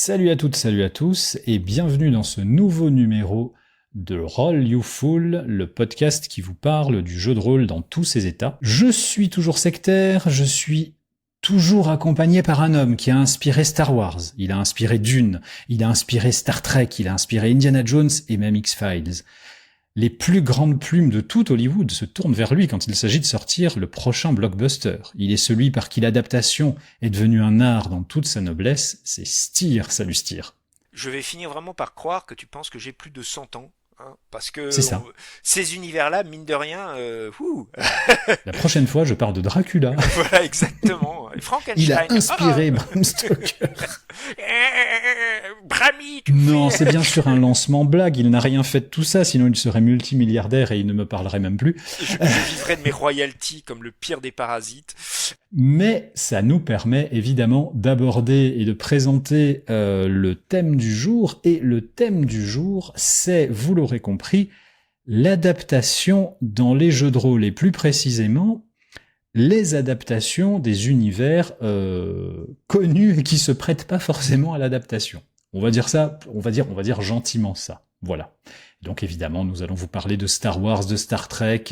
Salut à toutes, salut à tous, et bienvenue dans ce nouveau numéro de Roll You Fool, le podcast qui vous parle du jeu de rôle dans tous ses états. Je suis toujours sectaire, je suis toujours accompagné par un homme qui a inspiré Star Wars, il a inspiré Dune, il a inspiré Star Trek, il a inspiré Indiana Jones et même X-Files. Les plus grandes plumes de tout Hollywood se tournent vers lui quand il s'agit de sortir le prochain blockbuster. Il est celui par qui l'adaptation est devenue un art dans toute sa noblesse, c'est Styr. Salut Styr. Je vais finir vraiment par croire que tu penses que j'ai plus de 100 ans. Hein, parce C'est que ça. ces univers-là, mine de rien, La prochaine fois, je parle de Dracula. voilà exactement. Et Il a Frankenstein, inspiré Bram Stoker. Brami, tu me Non, fais. c'est bien sûr un lancement blague, il n'a rien fait de tout ça, sinon il serait multimilliardaire et il ne me parlerait même plus. Je vivrai de mes royalties comme le pire des parasites. Mais ça nous permet évidemment d'aborder et de présenter le thème du jour. Et le thème du jour, c'est, vous l'aurez compris, l'adaptation dans les jeux de rôle et plus précisément les adaptations des univers connus et qui se prêtent pas forcément à l'adaptation. On va dire ça, on va dire gentiment ça. Voilà. Donc évidemment, nous allons vous parler de Star Wars, de Star Trek,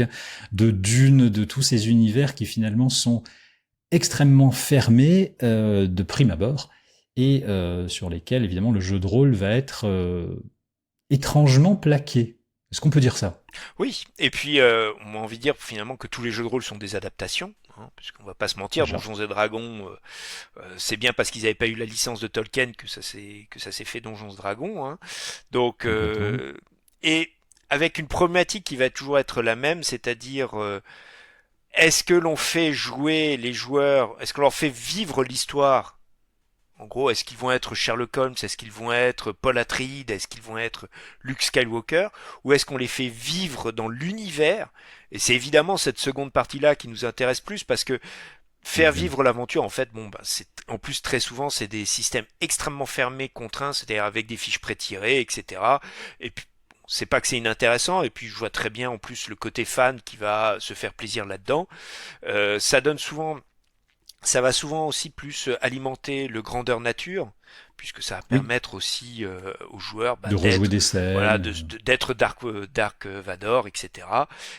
de Dune, de tous ces univers qui finalement sont extrêmement fermés de prime abord et sur lesquels évidemment le jeu de rôle va être étrangement plaqué. Est-ce qu'on peut dire ça? Oui, et puis on a envie de dire finalement que tous les jeux de rôle sont des adaptations. Hein, puisqu'on va pas se mentir, Déjà. Donjons et Dragons, c'est bien parce qu'ils n'avaient pas eu la licence de Tolkien que ça s'est fait Donjons et Dragons. Hein. Donc Complètement. et avec une problématique qui va toujours être la même, c'est-à-dire est-ce que l'on fait jouer les joueurs, est-ce qu'on leur fait vivre l'histoire? En gros, est-ce qu'ils vont être Sherlock Holmes, est-ce qu'ils vont être Paul Atreides, est-ce qu'ils vont être Luke Skywalker, ou est-ce qu'on les fait vivre dans l'univers? Et c'est évidemment cette seconde partie-là qui nous intéresse plus parce que faire Évidemment. vivre l'aventure, en fait, bon, bah, c'est en plus très souvent c'est des systèmes extrêmement fermés, contraints, c'est-à-dire avec des fiches prétirées, etc. Et puis c'est pas que c'est inintéressant, et puis je vois très bien en plus le côté fan qui va se faire plaisir là-dedans. Ça donne souvent, ça va souvent aussi plus alimenter le grandeur nature, puisque ça va Oui. permettre aussi aux joueurs De rejouer d'être, des voilà, scènes. d'être Dark Vador, etc.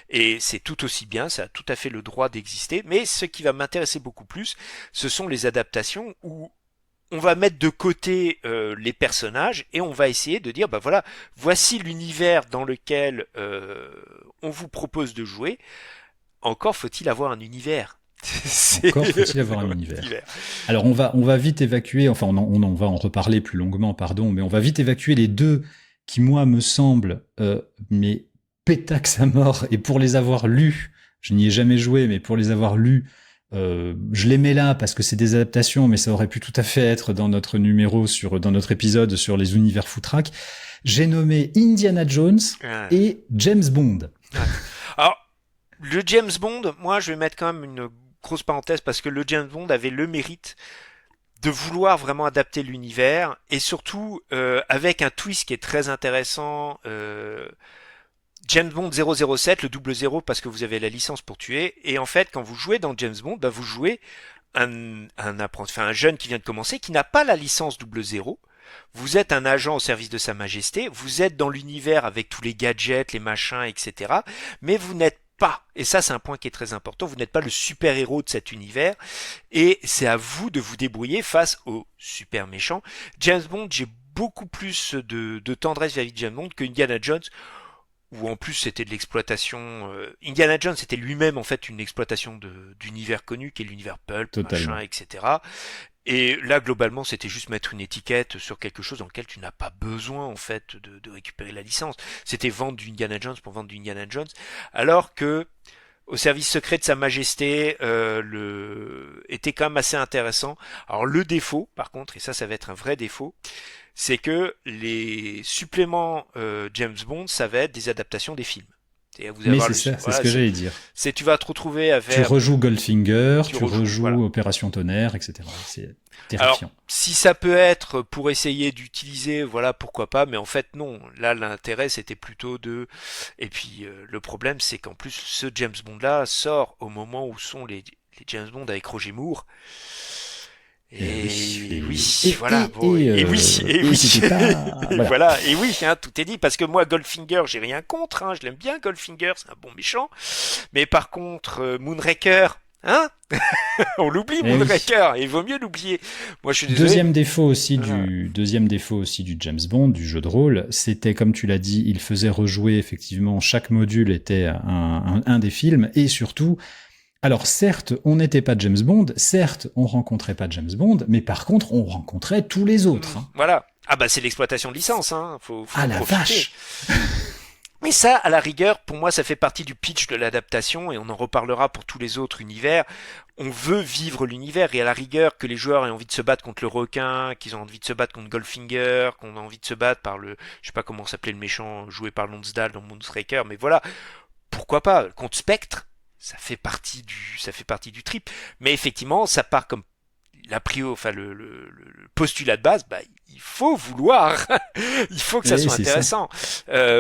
Et c'est tout aussi bien, ça a tout à fait le droit d'exister. Mais ce qui va m'intéresser beaucoup plus, ce sont les adaptations où on va mettre de côté les personnages et on va essayer de dire, bah voilà, voici l'univers dans lequel on vous propose de jouer. Encore faut-il avoir un univers. C'est Encore faut-il avoir un univers. l'univers. Alors on va vite évacuer, enfin on en va en reparler plus longuement, pardon, mais on va vite évacuer les deux qui moi me semblent mais pétax à mort, et pour les avoir lus, je n'y ai jamais joué, mais pour les avoir lus, je les mets là parce que c'est des adaptations, mais ça aurait pu tout à fait être dans notre numéro dans notre épisode sur les univers foutraques. J'ai nommé Indiana Jones Ouais. et James Bond. Ouais. Alors, le James Bond, moi je vais mettre quand même une grosse parenthèse parce que le James Bond avait le mérite de vouloir vraiment adapter l'univers et surtout avec un twist qui est très intéressant. James Bond 007, le double zéro parce que vous avez la licence pour tuer. Et en fait, quand vous jouez dans James Bond, bah, vous jouez un jeune qui vient de commencer, qui n'a pas la licence double zéro. Vous êtes un agent au service de Sa Majesté, vous êtes dans l'univers avec tous les gadgets, les machins, etc. Mais vous n'êtes pas, et ça c'est un point qui est très important, vous n'êtes pas le super-héros de cet univers, et c'est à vous de vous débrouiller face aux super méchants. James Bond, j'ai beaucoup plus de tendresse vis-à-vis de James Bond que Indiana Jones, où en plus c'était de l'exploitation. Indiana Jones était lui-même en fait une exploitation d'univers connu, qui est l'univers pulp, machin, Totalement. etc. Et là, globalement, c'était juste mettre une étiquette sur quelque chose dans lequel tu n'as pas besoin, en fait, de récupérer la licence. C'était vendre du Indiana Jones pour vendre du Indiana Jones. Alors que, au service secret de Sa Majesté, était quand même assez intéressant. Alors, le défaut, par contre, et ça va être un vrai défaut, c'est que les suppléments James Bond, ça va être des adaptations des films. C'est-à-dire, vous allez Mais avoir c'est ça, c'est ce voilà, que j'allais dire. tu vas te retrouver à Tu faire rejoues Goldfinger, tu tu rejoues, rejoues voilà. Opération Tonnerre, etc. C'est Alors, terrifiant. si ça peut être pour essayer d'utiliser, voilà, pourquoi pas, mais en fait non. Là, l'intérêt c'était plutôt de. Et puis le problème, c'est qu'en plus, ce James Bond-là sort au moment où sont les James Bond avec Roger Moore. Et oui, Et, voilà. et, Bon, et, et oui, euh, et et oui, c'était pas... et Voilà. voilà, et oui, hein, tout est dit. Parce que moi, Goldfinger, j'ai rien contre, hein, je l'aime bien, Goldfinger, c'est un bon méchant. Mais par contre, Moonraker, hein, on l'oublie, Eh oui. Moonraker, et il vaut mieux l'oublier. Moi, je suis désolé. Voilà. Deuxième défaut aussi du James Bond, du jeu de rôle, c'était, comme tu l'as dit, il faisait rejouer, effectivement, chaque module était un des films, et surtout, alors certes, on n'était pas James Bond, certes, on rencontrait pas James Bond, mais par contre, on rencontrait tous les autres. Hein. Voilà. Ah bah c'est l'exploitation de licence, hein. Faut Ah en la profiter. vache. Mais ça, à la rigueur, pour moi, ça fait partie du pitch de l'adaptation et on en reparlera pour tous les autres univers. On veut vivre l'univers et à la rigueur que les joueurs aient envie de se battre contre le requin, qu'ils ont envie de se battre contre Goldfinger, qu'on a envie de se battre par le, je sais pas comment s'appelait le méchant joué par Lonsdale dans Moonraker, mais voilà, pourquoi pas contre Spectre, ça fait partie du trip. Mais effectivement, ça part comme enfin le postulat de base, bah, il faut vouloir, il faut que ça Et soit c'est ça. intéressant.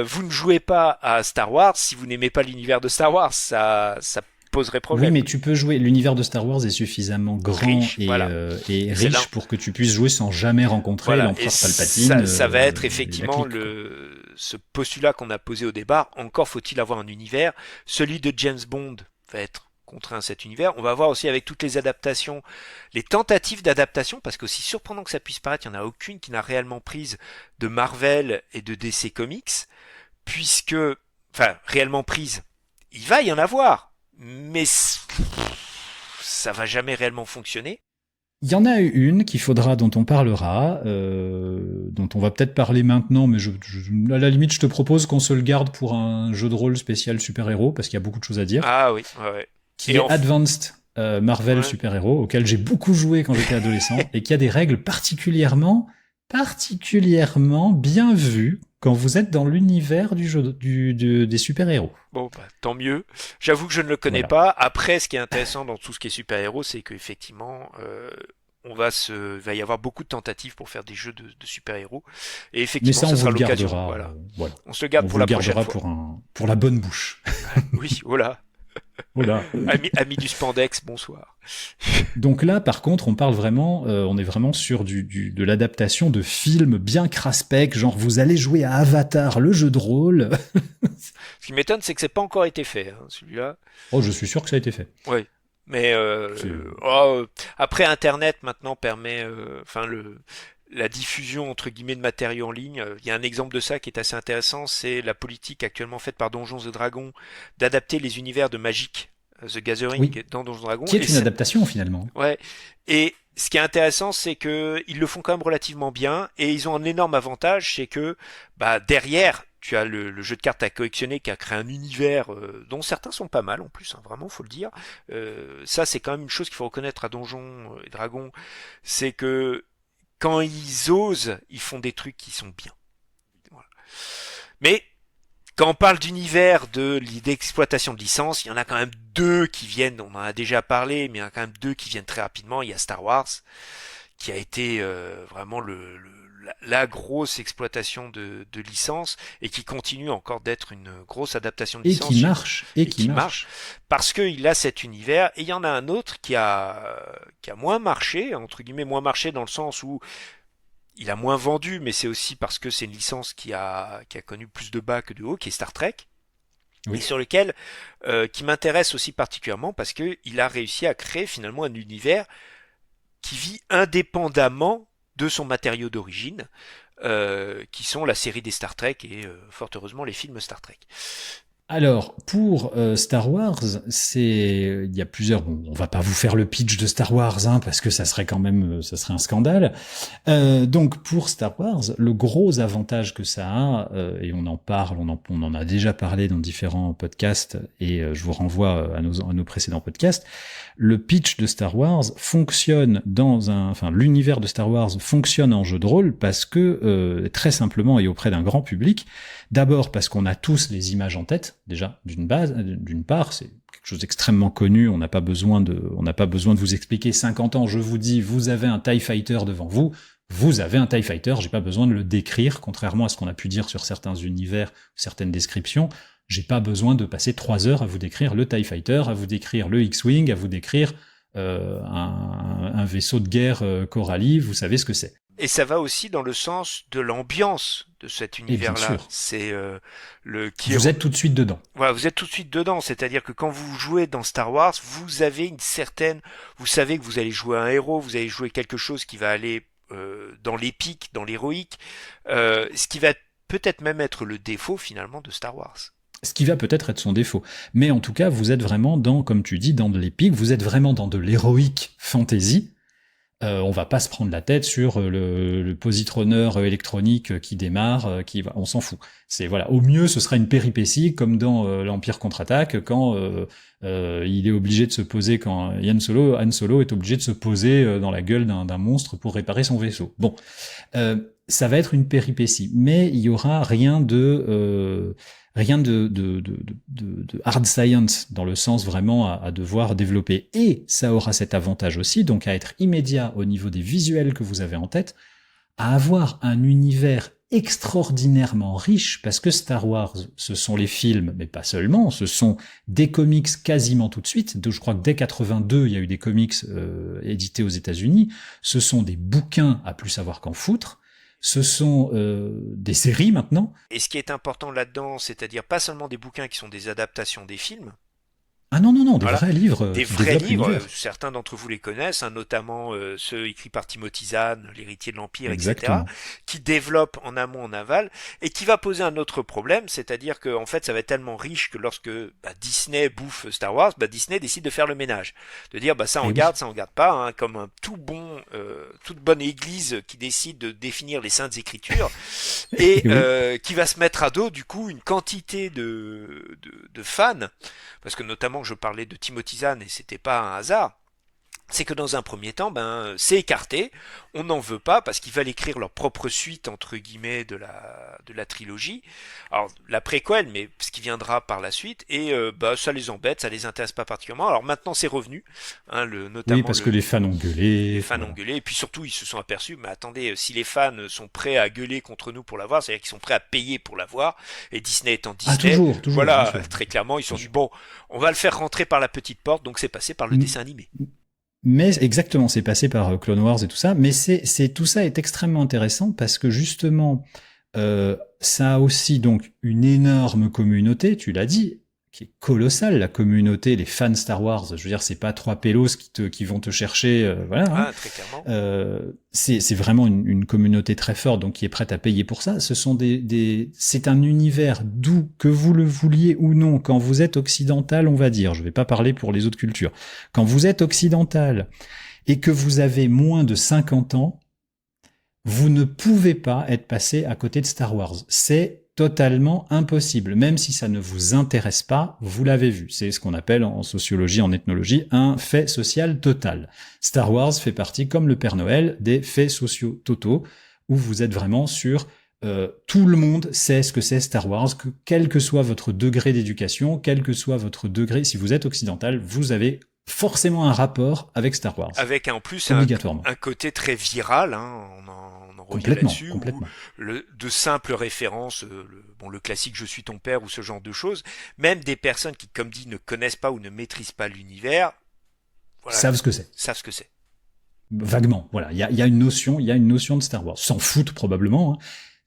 Vous ne jouez pas à Star Wars si vous n'aimez pas l'univers de Star Wars, ça poserait Oui, problème. mais tu peux jouer. L'univers de Star Wars est suffisamment grand Riche, voilà. et Et c'est là, riche pour que tu puisses jouer sans jamais rencontrer voilà. Et l'empereur Palpatine ça va être et la effectivement clique. Quoi. ce postulat qu'on a posé au départ. Encore faut-il avoir un univers. Celui de James Bond va être contraint à cet univers. On va voir aussi avec toutes les adaptations, les tentatives d'adaptation, parce qu'aussi surprenant que ça puisse paraître, il n'y en a aucune qui n'a réellement prise de Marvel et de DC Comics, puisque, enfin, réellement prise, il va y en avoir, mais ça va jamais réellement fonctionner. Il y en a une dont on parlera, dont on va peut-être parler maintenant, mais à la limite, je te propose qu'on se le garde pour un jeu de rôle spécial super-héros, parce qu'il y a beaucoup de choses à dire, Ah oui, ouais, ouais. qui est Advanced Marvel Ouais. Super-héros, auquel j'ai beaucoup joué quand j'étais adolescent, et qui a des règles particulièrement bien vues quand vous êtes dans l'univers du jeu des super-héros. Bon, bah, tant mieux. J'avoue que je ne le connais Voilà. pas. Après, ce qui est intéressant dans tout ce qui est super-héros, c'est qu'effectivement, il va y avoir beaucoup de tentatives pour faire des jeux de super-héros. Et Mais effectivement, ça, on ça vous sera le l'occasion. gardera. Voilà. Voilà. On se le garde On pour vous le la prochaine gardera fois. pour la bonne bouche. Oui, voilà. Voilà. Ami du spandex, bonsoir. Donc là, par contre, on est vraiment sur de l'adaptation de films bien craspec, genre vous allez jouer à Avatar, le jeu de rôle. Ce qui m'étonne, c'est que c'est pas encore été fait, hein, celui-là. Oh, je suis sûr que ça a été fait. Oui. Mais C'est- après, Internet maintenant permet, enfin la diffusion entre guillemets de matériaux en ligne. Il y a un exemple de ça qui est assez intéressant, c'est la politique actuellement faite par Donjons et Dragons d'adapter les univers de Magic, The Gathering Oui, dans Donjons et Dragons. qui est une adaptation finalement. Ouais. Et ce qui est intéressant, c'est que ils le font quand même relativement bien et ils ont un énorme avantage, c'est que bah derrière tu as le jeu de cartes à collectionner qui a créé un univers dont certains sont pas mal en plus, hein, vraiment faut le dire. Ça c'est quand même une chose qu'il faut reconnaître à Donjons et Dragons, c'est que quand ils osent, ils font des trucs qui sont bien. Voilà. Mais quand on parle d'univers, d'exploitation de licence, il y en a quand même deux qui viennent, on en a déjà parlé, mais il y en a quand même deux qui viennent très rapidement. Il y a Star Wars, qui a été vraiment la grosse exploitation de licence et qui continue encore d'être une grosse adaptation de Et licence qui marche, et et qui qui marche. marche parce qu'il a cet univers. Et il y en a un autre qui a moins marché, entre guillemets moins marché dans le sens où il a moins vendu, mais c'est aussi parce que c'est une licence qui a connu plus de bas que de haut, qui est Star Trek, et Oui. sur lequel qui m'intéresse aussi particulièrement parce que il a réussi à créer finalement un univers qui vit indépendamment de son matériau d'origine, qui sont la série des Star Trek et fort heureusement les films Star Trek. Alors, pour Star Wars, il y a plusieurs. Bon, on va pas vous faire le pitch de Star Wars, hein, parce que ça serait quand même, ça serait un scandale. Donc, pour Star Wars, le gros avantage que ça a, et on en parle, on en a déjà parlé dans différents podcasts, et je vous renvoie à nos précédents podcasts. Le pitch de Star Wars fonctionne l'univers de Star Wars fonctionne en jeu de rôle parce que très simplement et auprès d'un grand public. D'abord parce qu'on a tous les images en tête, déjà, d'une part, c'est quelque chose d'extrêmement connu, on n'a pas besoin de vous expliquer 50 ans, je vous dis, vous avez un TIE Fighter devant vous, vous avez un TIE Fighter, j'ai pas besoin de le décrire, contrairement à ce qu'on a pu dire sur certains univers, certaines descriptions, j'ai pas besoin de passer 3 heures à vous décrire le TIE Fighter, à vous décrire le X-Wing, à vous décrire un vaisseau de guerre Coralie, vous savez ce que c'est. Et ça va aussi dans le sens de l'ambiance de cet Et bien univers-là. sûr, C'est le qui vous êtes tout de suite dedans. voilà, vous êtes tout de suite dedans. C'est-à-dire que quand vous jouez dans Star Wars, vous avez une certaine, vous savez que vous allez jouer un héros, vous allez jouer quelque chose qui va aller dans l'épique, dans l'héroïque, ce qui va peut-être même être le défaut finalement de Star Wars. Ce qui va peut-être être son défaut. Mais en tout cas, vous êtes vraiment dans, comme tu dis, dans de l'épique, vous êtes vraiment dans de l'héroïque fantasy. On va pas se prendre la tête sur le positronneur électronique qui démarre, on s'en fout. C'est voilà, au mieux ce sera une péripétie comme dans l'Empire contre-attaque quand il est obligé de se poser quand Han Solo est obligé de se poser dans la gueule d'un monstre pour réparer son vaisseau. Bon, ça va être une péripétie, mais il y aura rien de hard science dans le sens vraiment à devoir développer. Et ça aura cet avantage aussi, donc à être immédiat au niveau des visuels que vous avez en tête, à avoir un univers extraordinairement riche, parce que Star Wars, ce sont les films, mais pas seulement, ce sont des comics quasiment tout de suite. Donc, je crois que dès 82, il y a eu des comics édités aux États-Unis. Ce sont des bouquins à plus savoir qu'en foutre. Ce sont des séries maintenant. Et ce qui est important là-dedans, c'est-à-dire pas seulement des bouquins qui sont des adaptations des films. Ah non, des Voilà. vrais livres Des qui vrais développent livres, l'univers. certains d'entre vous les connaissent, hein, notamment ceux écrits par Timothy Zahn, l'héritier de l'Empire, etc., Exactement. qui développent en amont, en aval, et qui va poser un autre problème, c'est-à-dire que en fait, ça va être tellement riche que lorsque Disney bouffe Star Wars, Disney décide de faire le ménage, de dire ça on Et garde, oui. ça on garde pas, hein, comme un toute bonne église qui décide de définir les saintes écritures et Et oui. qui va se mettre à dos du coup une quantité de fans, parce que notamment je parlais de Timothy Zahn et c'était pas un hasard. C'est que dans un premier temps, c'est écarté, on n'en veut pas parce qu'ils veulent écrire leur propre suite entre guillemets de la trilogie. Alors la préquelle, mais ce qui viendra par la suite, et ça les embête, ça les intéresse pas particulièrement. Alors maintenant c'est revenu, hein, Oui, notamment parce que les fans ont les gueulé. fans ont Voilà. gueulé, et puis surtout ils se sont aperçus, mais attendez, si les fans sont prêts à gueuler contre nous pour l'avoir, c'est-à-dire qu'ils sont prêts à payer pour l'avoir, et Disney étant Ah, Disney, toujours, bien voilà, sûr. très clairement ils se sont Bien dit sûr. bon, on va le faire rentrer par la petite porte, donc c'est passé par le M- dessin animé. Mais exactement, c'est passé par Clone Wars et tout ça. Mais tout ça est extrêmement intéressant parce que justement, ça a aussi donc une énorme communauté. Tu l'as dit, qui est colossale, la communauté, les fans Star Wars. Je veux dire, c'est pas trois pélos qui vont te chercher, voilà. Hein. Ah, très clairement. C'est vraiment une communauté très forte, donc qui est prête à payer pour ça. Ce sont c'est un univers d'où, que vous le vouliez ou non, quand vous êtes occidental, on va dire. Je vais pas parler pour les autres cultures. Quand vous êtes occidental et que vous avez moins de 50 ans, vous ne pouvez pas être passé à côté de Star Wars. C'est totalement impossible. Même si ça ne vous intéresse pas, vous l'avez vu. C'est ce qu'on appelle en sociologie, en ethnologie, un fait social total. Star Wars fait partie, comme le Père Noël, des faits sociaux totaux, où vous êtes vraiment sur tout le monde sait ce que c'est Star Wars, que quel que soit votre degré d'éducation, quel que soit votre degré, si vous êtes occidental, vous avez forcément un rapport avec Star Wars. Avec en plus Obligatoirement. un côté très viral, hein, on en revient Complètement, là-dessus, où complètement. de simples références, le classique Je suis ton père ou ce genre de choses, même des personnes qui, comme dit, ne connaissent pas ou ne maîtrisent pas l'univers, voilà, Savent ce que c'est. savent ce que c'est. Vaguement, voilà. Il y a une notion de Star Wars. S'en foutent probablement. Hein.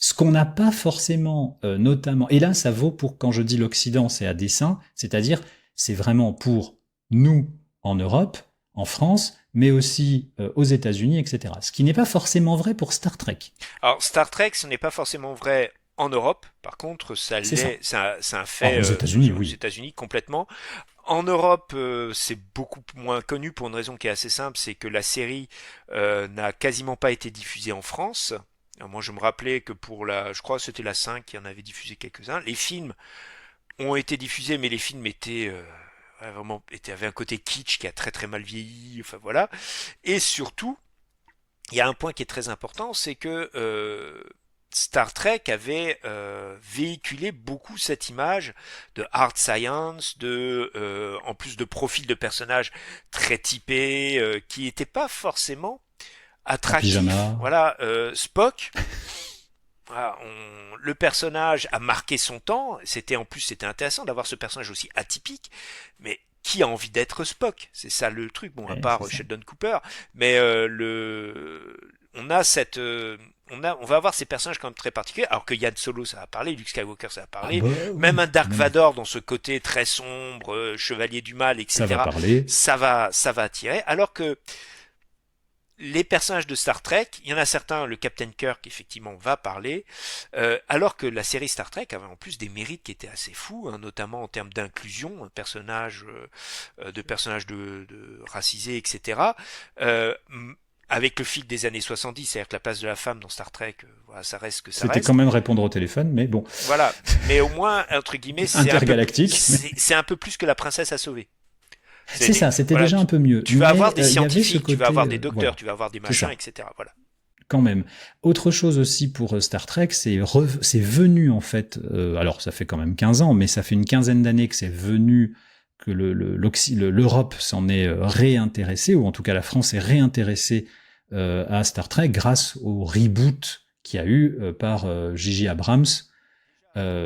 Ce qu'on n'a pas forcément, notamment, et là ça vaut pour quand je dis l'Occident, c'est à dessein, c'est-à-dire c'est vraiment pour nous en Europe, en France, mais aussi aux États-Unis, etc. Ce qui n'est pas forcément vrai pour Star Trek. Alors Star Trek, ce n'est pas forcément vrai en Europe, par contre, ça C'est ça. l'est, c'est un Alors, fait aux États-Unis, aux oui. États-Unis complètement. En Europe, c'est beaucoup moins connu pour une raison qui est assez simple, c'est que la série n'a quasiment pas été diffusée en France. Alors, moi, je me rappelais que je crois que c'était la 5 qui en avait diffusé quelques-uns. Les films ont été diffusés, mais les films étaient avaient un côté kitsch qui a très très mal vieilli. Enfin voilà. Et surtout, il y a un point qui est très important, c'est que Star Trek avait véhiculé beaucoup cette image de hard science, en plus de profils de personnages très typés, qui n'étaient pas forcément En attractifs. pyjama. Voilà, Spock, voilà, le personnage a marqué son temps. C'était intéressant d'avoir ce personnage aussi atypique, mais qui a envie d'être Spock? C'est ça le truc. Bon, à Ouais, part c'est ça. Sheldon Cooper, mais on a cette, on va avoir ces personnages quand même très particuliers. Alors que Yann Solo, ça va parler, Luke Skywalker, ça va Ah parler, bah même oui, un Dark même Vador dans ce côté très sombre, chevalier du mal, ça va etc. parler. Ça va attirer. Alors que les personnages de Star Trek, il y en a certains, le Captain Kirk effectivement va parler, alors que la série Star Trek avait en plus des mérites qui étaient assez fous, hein, notamment en termes d'inclusion, un personnage, de personnages de racisés, etc. Euh, avec le fil des années 70, c'est-à-dire que la place de la femme dans Star Trek, voilà, ça reste ce que ça C'était quand reste. même répondre au téléphone, mais bon, Voilà, mais au moins entre guillemets, intergalactique. Mais... c'est un peu plus que la princesse à sauver. C'est ça, c'était Voilà, déjà un peu mieux. tu vas avoir des Mais il y avait ce scientifiques, tu vas côté, avoir des docteurs, voilà, tu vas avoir des c'est machins, ça. etc. Voilà. Quand même. Autre chose aussi pour Star Trek, c'est venu en fait, alors ça fait quand même 15 ans, mais ça fait une quinzaine d'années que c'est venu, que l'Europe s'en est réintéressée, ou en tout cas la France est réintéressée à Star Trek grâce au reboot qu'il y a eu par J.J. Abrams.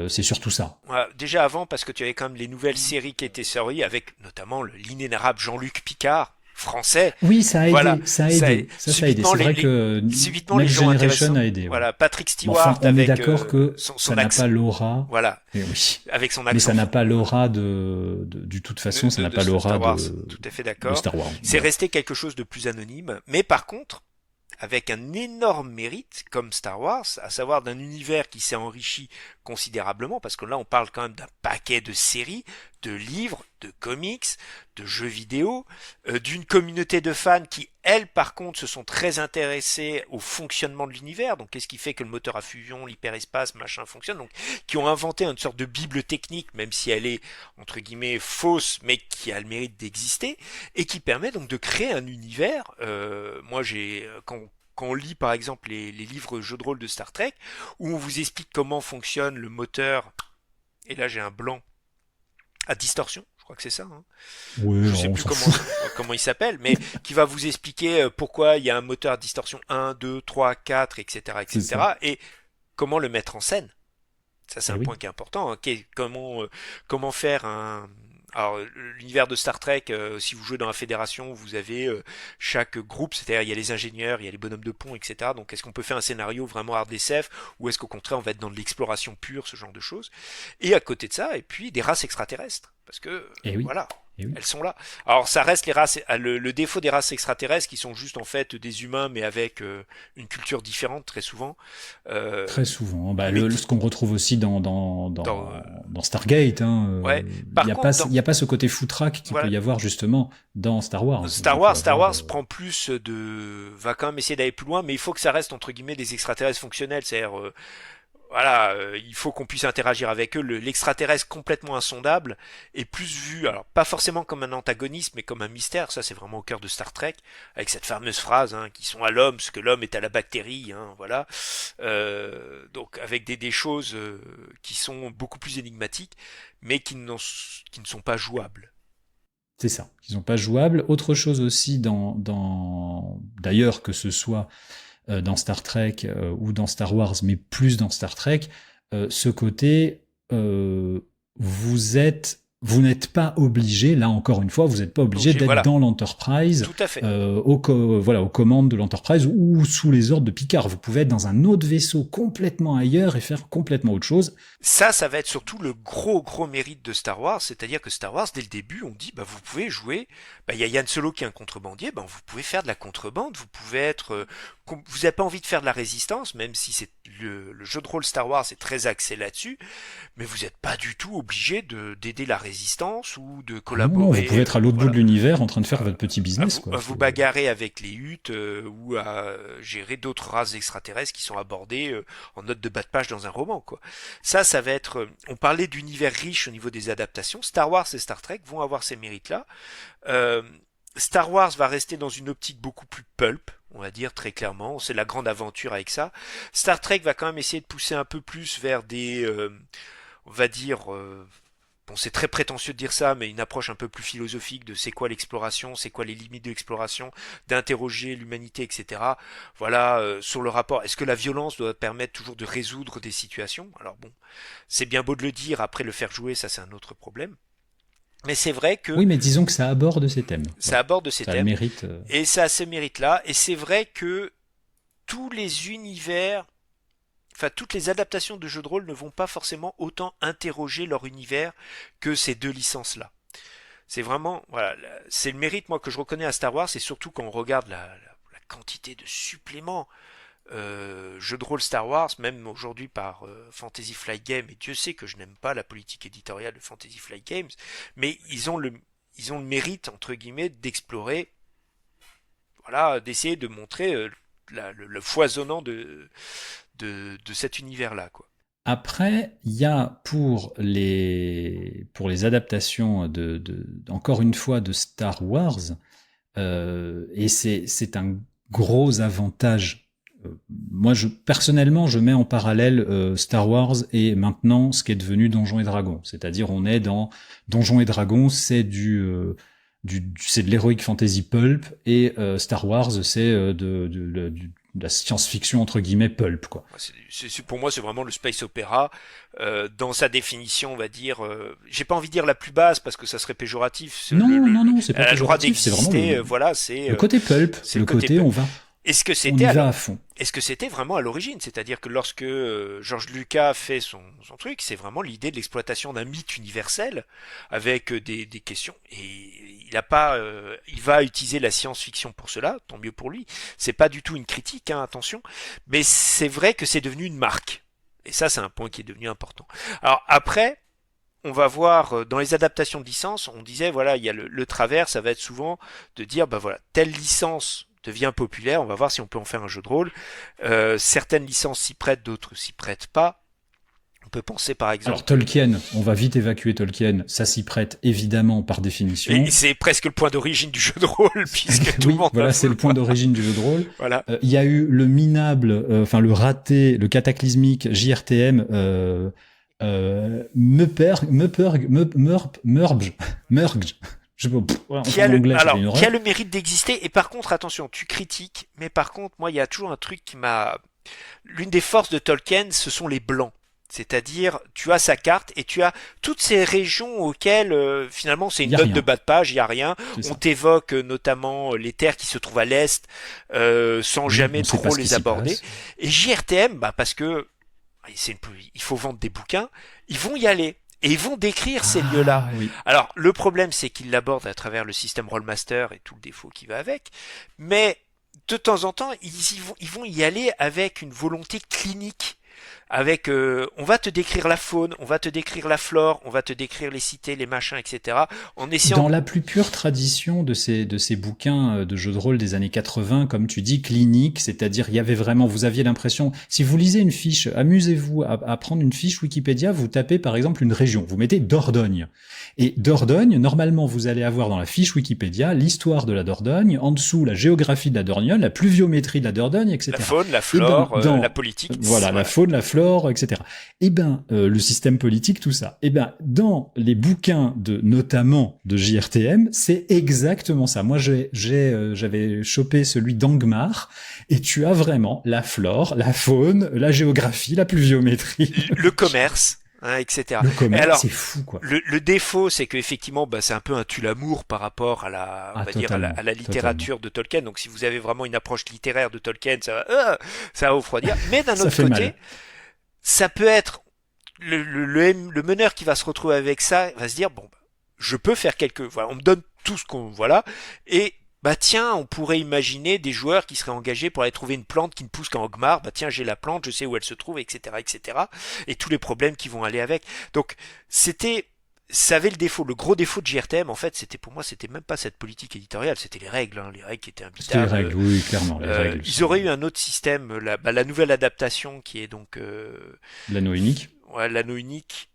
C'est surtout ça. Voilà, déjà avant, parce que tu avais quand même les nouvelles séries qui étaient sorties, avec notamment l'inénarrable Jean-Luc Picard, français. Oui, ça a Voilà, aidé, ça a aidé, ça a aidé. subitement C'est vrai que subitement les Next gens Generation intéressants. a aidé. Ouais. Voilà, Patrick Mais enfin, Stewart on est avec d'accord que son ça n'a accent. pas l'aura. Voilà, Mais oui. avec son Mais ça accent n'a pas l'aura de toute façon, ça n'a pas l'aura Star Wars. Tout à fait de d'accord. Star Wars. C'est Voilà. resté quelque chose de plus anonyme, mais par contre, avec un énorme mérite comme Star Wars, à savoir d'un univers qui s'est enrichi considérablement, parce que là on parle quand même d'un paquet de séries, de livres, de comics, de jeux vidéo, d'une communauté de fans qui, elles, par contre, se sont très intéressées au fonctionnement de l'univers, donc qu'est-ce qui fait que le moteur à fusion, l'hyperespace, machin fonctionne, donc qui ont inventé une sorte de bible technique, même si elle est, entre guillemets, fausse, mais qui a le mérite d'exister, et qui permet donc de créer un univers. Moi, quand on lit par exemple les livres jeux de rôle de Star Trek, où on vous explique comment fonctionne le moteur, et là j'ai un blanc, à distorsion, je crois que c'est ça, hein. Ouais, Je sais on plus s'en fout. comment il s'appelle, mais qui va vous expliquer pourquoi il y a un moteur à distorsion 1, 2, 3, 4, etc., C'est ça. etc., et comment le mettre en scène. Ça, c'est Eh un oui. point qui est important, hein. Comment faire un... Alors, l'univers de Star Trek, si vous jouez dans la Fédération, vous avez chaque groupe, c'est-à-dire il y a les ingénieurs, il y a les bonhommes de pont, etc. Donc, est-ce qu'on peut faire un scénario vraiment hard SF, ou est-ce qu'au contraire, on va être dans de l'exploration pure, ce genre de choses. Et à côté de ça, et puis des races extraterrestres, parce que, Eh oui. voilà, Eh oui. elles sont là. Alors, ça reste les races, le défaut des races extraterrestres, qui sont juste en fait des humains, mais avec une culture différente, très souvent. Euh, Très souvent. Bah, mais ce qu'on retrouve aussi dans, dans Stargate. Hein, ouais. il Par n'y a contre, pas, il y a pas ce côté foutraque qu'il peut voilà, y avoir justement dans Star Wars. Où Star on peut Wars, Star avoir, Wars prend plus va quand même essayer d'aller plus loin, mais il faut que ça reste entre guillemets des extraterrestres fonctionnels, c'est-à-dire voilà, il faut qu'on puisse interagir avec eux. L'extraterrestre complètement insondable est plus vu, alors pas forcément comme un antagoniste, mais comme un mystère. Ça, c'est vraiment au cœur de Star Trek, avec cette fameuse phrase, hein, qui sont à l'homme ce que l'homme est à la bactérie, hein, voilà. Donc avec des choses qui sont beaucoup plus énigmatiques, mais qui ne sont pas jouables. c'est ça. Ils sont pas jouables. Autre chose aussi d'ailleurs que ce soit dans Star Trek ou dans Star Wars, mais plus dans Star Trek, ce côté, vous n'êtes pas obligé, là encore une fois, vous n'êtes pas obligé d'être Voilà, dans l'Enterprise, tout à fait. voilà, aux commandes de l'Enterprise ou sous les ordres de Picard. Vous pouvez être dans un autre vaisseau complètement ailleurs et faire complètement autre chose. Ça va être surtout le gros mérite de Star Wars, c'est-à-dire que Star Wars, dès le début, on dit, bah, vous pouvez jouer, bah, il y a Yann Solo qui est un contrebandier, bah, vous pouvez faire de la contrebande, vous pouvez être, vous n'avez pas envie de faire de la résistance, même si c'est le jeu de rôle Star Wars est très axé là-dessus, mais vous n'êtes pas du tout obligé d'aider la résistance ou de Ah non, non, vous collaborer, pouvez être à l'autre bout voilà, de l'univers en train de faire votre petit business, quoi. à vous bagarrer avec les Huttes ou à gérer d'autres races extraterrestres qui sont abordées en note de bas de page dans un roman, quoi. Ça va être... on parlait d'univers riche au niveau des adaptations. Star Wars et Star Trek vont avoir ces mérites-là. Euh, Star Wars va rester dans une optique beaucoup plus pulp, on va dire très clairement. C'est la grande aventure avec ça. Star Trek va quand même essayer de pousser un peu plus vers des... on va dire... bon, c'est très prétentieux de dire ça, mais une approche un peu plus philosophique de c'est quoi l'exploration, c'est quoi les limites de l'exploration, d'interroger l'humanité, etc. Voilà, sur le rapport, est-ce que la violence doit permettre toujours de résoudre des situations? Alors bon, c'est bien beau de le dire, après le faire jouer, ça c'est un autre problème. Mais c'est vrai que Oui, mais disons que ça aborde ces thèmes. ça Voilà. aborde ces Ça a le thèmes, mérite. et ça a ce mérite-là, et c'est vrai que tous les univers, enfin toutes les adaptations de jeux de rôle ne vont pas forcément autant interroger leur univers que ces deux licences-là. C'est vraiment, voilà, c'est le mérite moi que je reconnais à Star Wars, et surtout quand on regarde la quantité de suppléments jeux de rôle Star Wars, même aujourd'hui par Fantasy Flight Games, et Dieu sait que je n'aime pas la politique éditoriale de Fantasy Flight Games, mais ils ont le mérite entre guillemets d'explorer, voilà, d'essayer de montrer le foisonnant de cet univers-là, quoi. Après, il y a pour les adaptations encore une fois de Star Wars, et c'est un gros avantage. Moi, personnellement, je mets en parallèle Star Wars et maintenant ce qui est devenu Donjons et Dragons. C'est-à-dire, on est dans Donjons et Dragons, c'est c'est de l'heroic fantasy pulp, et Star Wars, c'est de la science-fiction entre guillemets pulp, quoi. Pour moi, c'est vraiment le space opéra dans sa définition, on va dire. J'ai pas envie de dire la plus basse parce que ça serait péjoratif. Non, c'est pas Elle a le droit péjoratif, c'est vraiment d'exister. le, Voilà, le côté pulp, c'est le le côté côté pulp. Est-ce que on y c'était va alors à fond. Est-ce que c'était vraiment à l'origine? C'est-à-dire que lorsque George Lucas fait son truc, c'est vraiment l'idée de l'exploitation d'un mythe universel avec des questions. Et il a pas, il va utiliser la science-fiction pour cela, tant mieux pour lui. C'est pas du tout une critique, hein, attention. Mais c'est vrai que c'est devenu une marque. Et ça, c'est un point qui est devenu important. Alors après, on va voir dans les adaptations de licences, on disait voilà, il y a le travers, ça va être souvent de dire bah voilà, telle licence devient populaire, on va voir si on peut en faire un jeu de rôle. Certaines licences s'y prêtent, d'autres s'y prêtent pas. On peut penser par exemple. Alors Tolkien, on va vite évacuer Tolkien, ça s'y prête évidemment par définition. Et c'est presque le point d'origine du jeu de rôle, puisque tout oui, le monde. Voilà, c'est le point d'origine du jeu de rôle. Voilà. Il y a eu le minable, enfin le raté, le cataclysmique JRTM. Merge. Je sais pas, Qui a le mérite d'exister. Et par contre, attention, tu critiques, mais par contre, moi, il y a toujours un truc qui m'a. L'une des forces de Tolkien, ce sont les blancs. C'est-à-dire, tu as sa carte et tu as toutes ces régions auxquelles, finalement, c'est une note de bas de page, il n'y a rien. On t'évoque notamment les terres qui se trouvent à l'est, sans jamais trop les aborder. Et JRTM, bah, parce que il faut vendre des bouquins, ils vont y aller. Et ils vont décrire ces lieux-là. Oui. Alors, le problème, c'est qu'ils l'abordent à travers le système Rollmaster et tout le défaut qui va avec. Mais, de temps en temps, ils vont y aller avec une volonté clinique. Avec, on va te décrire la faune, on va te décrire la flore, on va te décrire les cités, les machins, etc. En essayant. Dans la plus pure tradition de ces bouquins de jeux de rôle des années 80, comme tu dis, clinique, c'est-à-dire il y avait vraiment, vous aviez l'impression, si vous lisez une fiche, amusez-vous à prendre une fiche Wikipédia, vous tapez par exemple une région, vous mettez Dordogne. Et Dordogne, normalement, vous allez avoir dans la fiche Wikipédia l'histoire de la Dordogne, en dessous la géographie de la Dordogne, la pluviométrie de la Dordogne, etc. La faune, la flore, la politique. Voilà, la faune, la flore, etc. Et ben, le système politique, tout ça. Et ben, dans les bouquins notamment de JRTM, c'est exactement ça. Moi, j'avais chopé celui d'Angmar, et tu as vraiment la flore, la faune, la géographie, la pluviométrie, le commerce. Hein, etc. Le commerce, c'est fou, quoi. Le défaut, c'est que effectivement, bah, c'est un peu un tue-l'amour par rapport à la littérature de Tolkien. Donc, si vous avez vraiment une approche littéraire de Tolkien, ça va refroidir. Mais d'un autre côté, ça peut être le meneur qui va se retrouver avec ça, va se dire bon, je peux faire voilà, on me donne tout ce qu'on voilà, et bah tiens, on pourrait imaginer des joueurs qui seraient engagés pour aller trouver une plante qui ne pousse qu'en Ogmar. Bah tiens, j'ai la plante, je sais où elle se trouve, etc., etc. Et tous les problèmes qui vont aller avec. Donc ça avait le défaut, le gros défaut de JRTM, en fait, pour moi, c'était même pas cette politique éditoriale, c'était les règles, hein, les règles qui étaient imbitables. C'était les règles, oui, clairement, les règles. Ils auraient eu un autre système, la nouvelle adaptation qui est donc l'anneau unique. Ouais, l'anneau unique,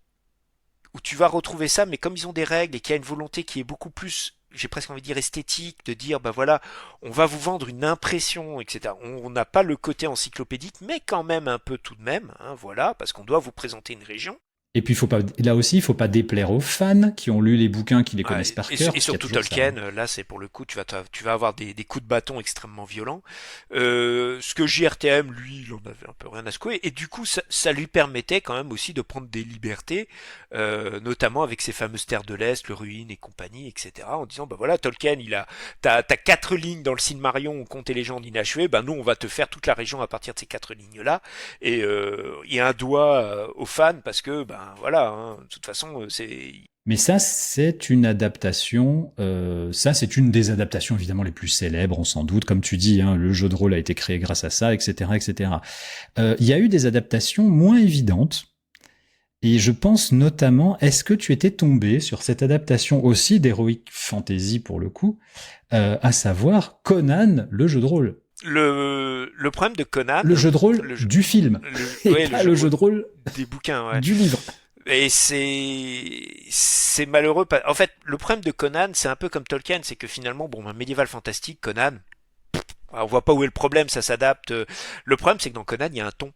où tu vas retrouver ça, mais comme ils ont des règles et qu'il y a une volonté qui est beaucoup plus, j'ai presque envie de dire esthétique, de dire bah voilà, on va vous vendre une impression, etc. On n'a pas le côté encyclopédique, mais quand même un peu tout de même, hein, voilà, parce qu'on doit vous présenter une région. Et puis là aussi, il faut pas déplaire aux fans qui ont lu les bouquins, qui les Ouais, connaissent par cœur. et Parce qu'il y a surtout toujours ça, Tolkien, hein. là c'est pour le coup, tu vas avoir des coups de bâton extrêmement violents. Ce que JRTM, lui, il en avait un peu rien à secouer, et du coup ça lui permettait quand même aussi de prendre des libertés, notamment avec ses fameuses terres de l'Est, le Ruine et compagnie, etc. En disant, bah voilà, Tolkien, t'as 4 lignes dans le Silmarillion, Contes et légendes inachevées, bah nous on va te faire toute la région à partir de ces 4 lignes-là, et il y a un doigt aux fans, parce que, ben voilà, hein, de toute façon, c'est... Mais ça, c'est une adaptation. Ça, c'est une des adaptations évidemment les plus célèbres, on s'en doute. Comme tu dis, hein, le jeu de rôle a été créé grâce à ça, etc., etc. Il y a eu des adaptations moins évidentes. Et je pense notamment, est-ce que tu étais tombé sur cette adaptation aussi d'Heroic Fantasy pour le coup, à savoir Conan, le jeu de rôle. Le problème de Conan, Le jeu de rôle le jeu, du film, et ouais, pas le jeu de rôle des bouquins, ouais. du livre. Et c'est malheureux. En fait, le problème de Conan, c'est un peu comme Tolkien, c'est que finalement, bon, un médiéval fantastique, Conan, on voit pas où est le problème, ça s'adapte. Le problème, c'est que dans Conan, il y a un ton.